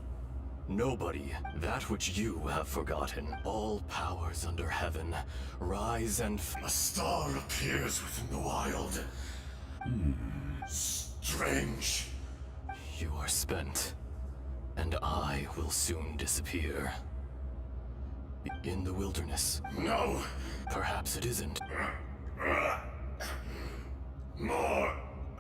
Nobody, that which you have forgotten. All powers under heaven, rise and A star appears within the wild. Strange. You are spent, and I will soon disappear. In the wilderness. No. Perhaps it isn't. More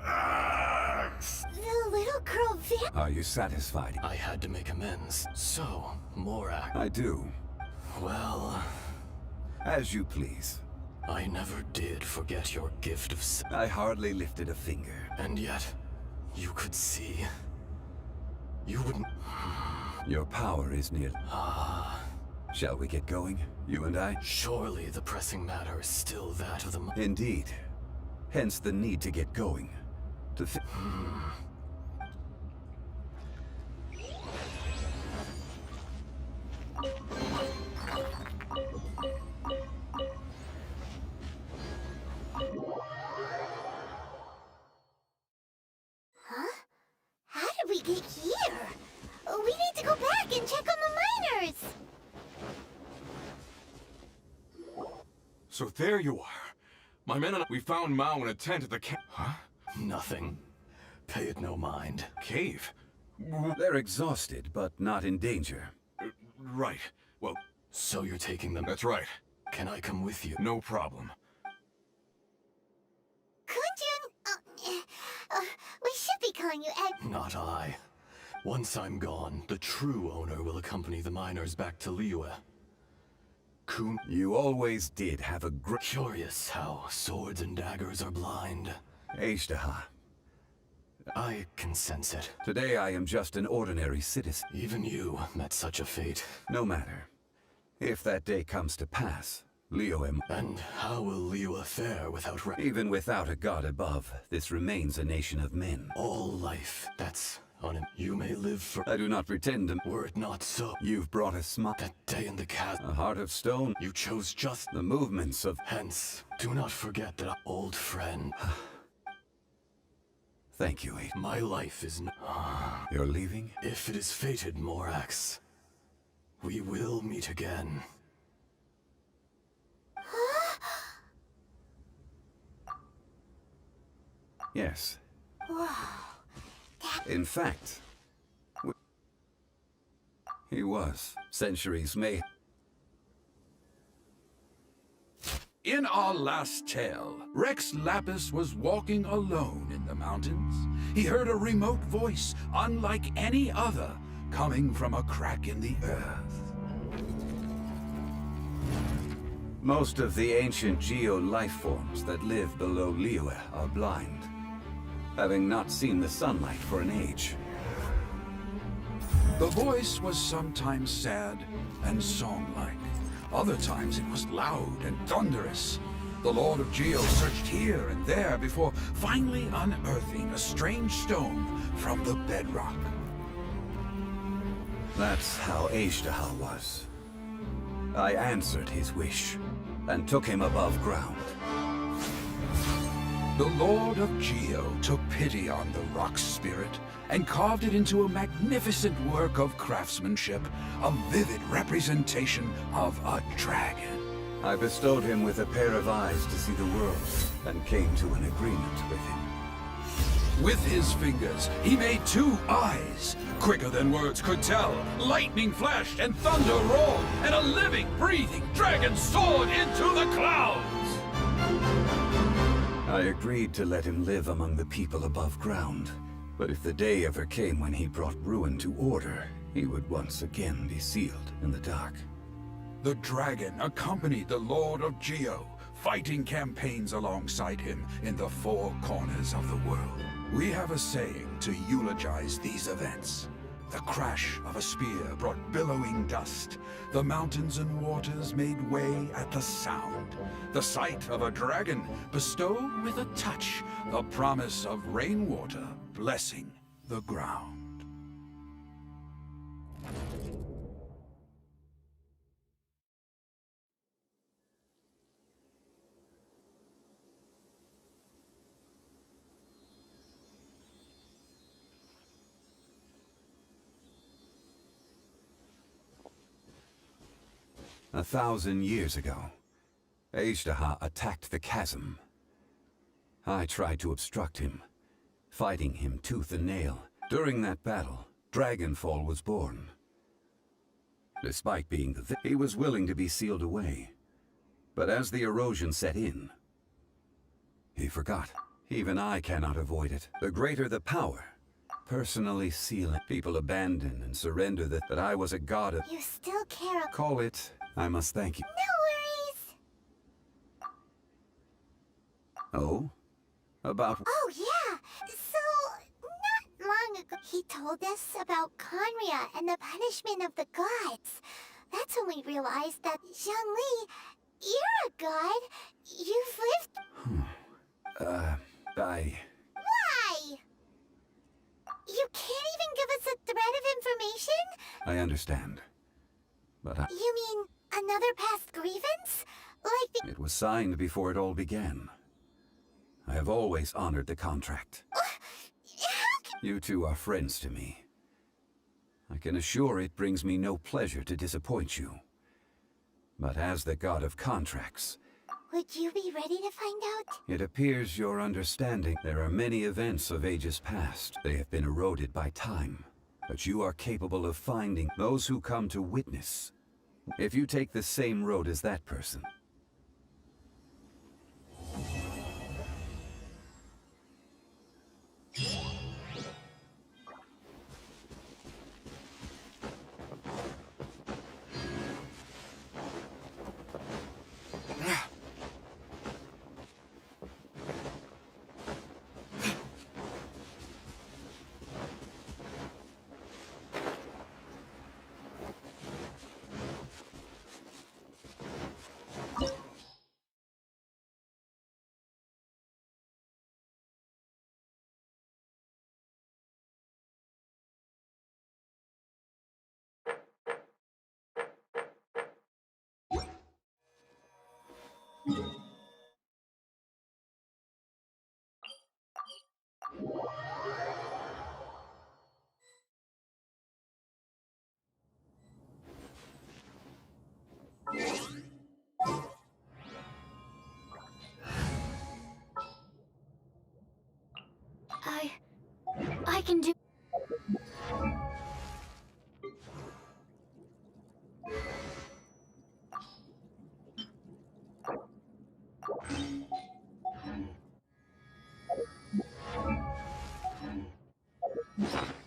axe. The little girl Are you satisfied? I had to make amends. So, Morak. I do. Well, As you please. I never did forget your gift of I hardly lifted a finger. And yet, you could see. You wouldn't. Your power is near. Shall we get going, you and I? Surely the pressing matter is still that of the... Indeed. Hence the need to get going. To Huh? How did we get here? We need to go back and check on the miners! So there you are. My men and we found Mao in a tent at the camp. Huh? Nothing. Pay it no mind. Cave? They're exhausted, but not in danger. Right. Well... So you're taking them? That's right. Can I come with you? No problem. Kunjun, we should be calling you Ed. Not I. Once I'm gone, the true owner will accompany the miners back to Liyue. Kun... You always did have a great... Curious how swords and daggers are blind. Ajdaha. I can sense it. Today I am just an ordinary citizen. Even you met such a fate. No matter. If that day comes to pass, Liyue... And how will Liyue fare without... Even without a god above, this remains a nation of men. All life, that's on him. You may live for... I do not pretend to... Were it not so... You've brought a smile. That day in the chasm. A heart of stone. You chose just... The movements of... Hence, do not forget that old friend. Thank you, Aiden. My life is... You're leaving? If it is fated, Morax, we will meet again. Yes. Whoa. In fact, he was. Centuries may... In our last tale, Rex Lapis was walking alone in the mountains. He heard a remote voice, unlike any other, coming from a crack in the earth. Most of the ancient geo-life forms that live below Liyue are blind, having not seen the sunlight for an age. The voice was sometimes sad and song-like. Other times it was loud and thunderous. The Lord of Geo searched here and there before finally unearthing a strange stone from the bedrock. That's how Ajdaha was. I answered his wish, and took him above ground. The Lord of Geo took pity on the rock spirit and carved it into a magnificent work of craftsmanship, a vivid representation of a dragon. I bestowed him with a pair of eyes to see the world, and came to an agreement with him. With his fingers, he made 2 eyes. Quicker than words could tell, lightning flashed and thunder roared, and a living, breathing dragon soared into the clouds! I agreed to let him live among the people above ground, but if the day ever came when he brought ruin to order, he would once again be sealed in the dark. The dragon accompanied the Lord of Geo, fighting campaigns alongside him in the 4 corners of the world. We have a saying to eulogize these events. The crash of a spear brought billowing dust. The mountains and waters made way at the sound. The sight of a dragon bestowed with a touch the promise of rainwater blessing the ground. 1,000 years ago, Ishtaha attacked the chasm. I tried to obstruct him, fighting him tooth and nail. During that battle, Dragonfall was born. Despite being he was willing to be sealed away. But as the erosion set in, he forgot. Even I cannot avoid it. The greater the power, personally sealing. People abandon and surrender that, but I was a god of... You still care. Call it, I must thank you. No worries. Oh? About... Oh, yeah. So, not long ago, he told us about Conria and the punishment of the gods. That's when we realized that, Zhongli, you're a god. You've lived... Why? You can't even give us a thread of information? I understand. But You mean another past grievance? Like the... it was signed before it all began. I have always honored the contract. You two are friends to me. I can assure it brings me no pleasure to disappoint you. But as the god of contracts, Would you be ready to find out? it appears your understanding. There are many events of ages past. They have been eroded by time. But you are capable of finding those who come to witness. If you take the same road as that person, I can do... Yeah.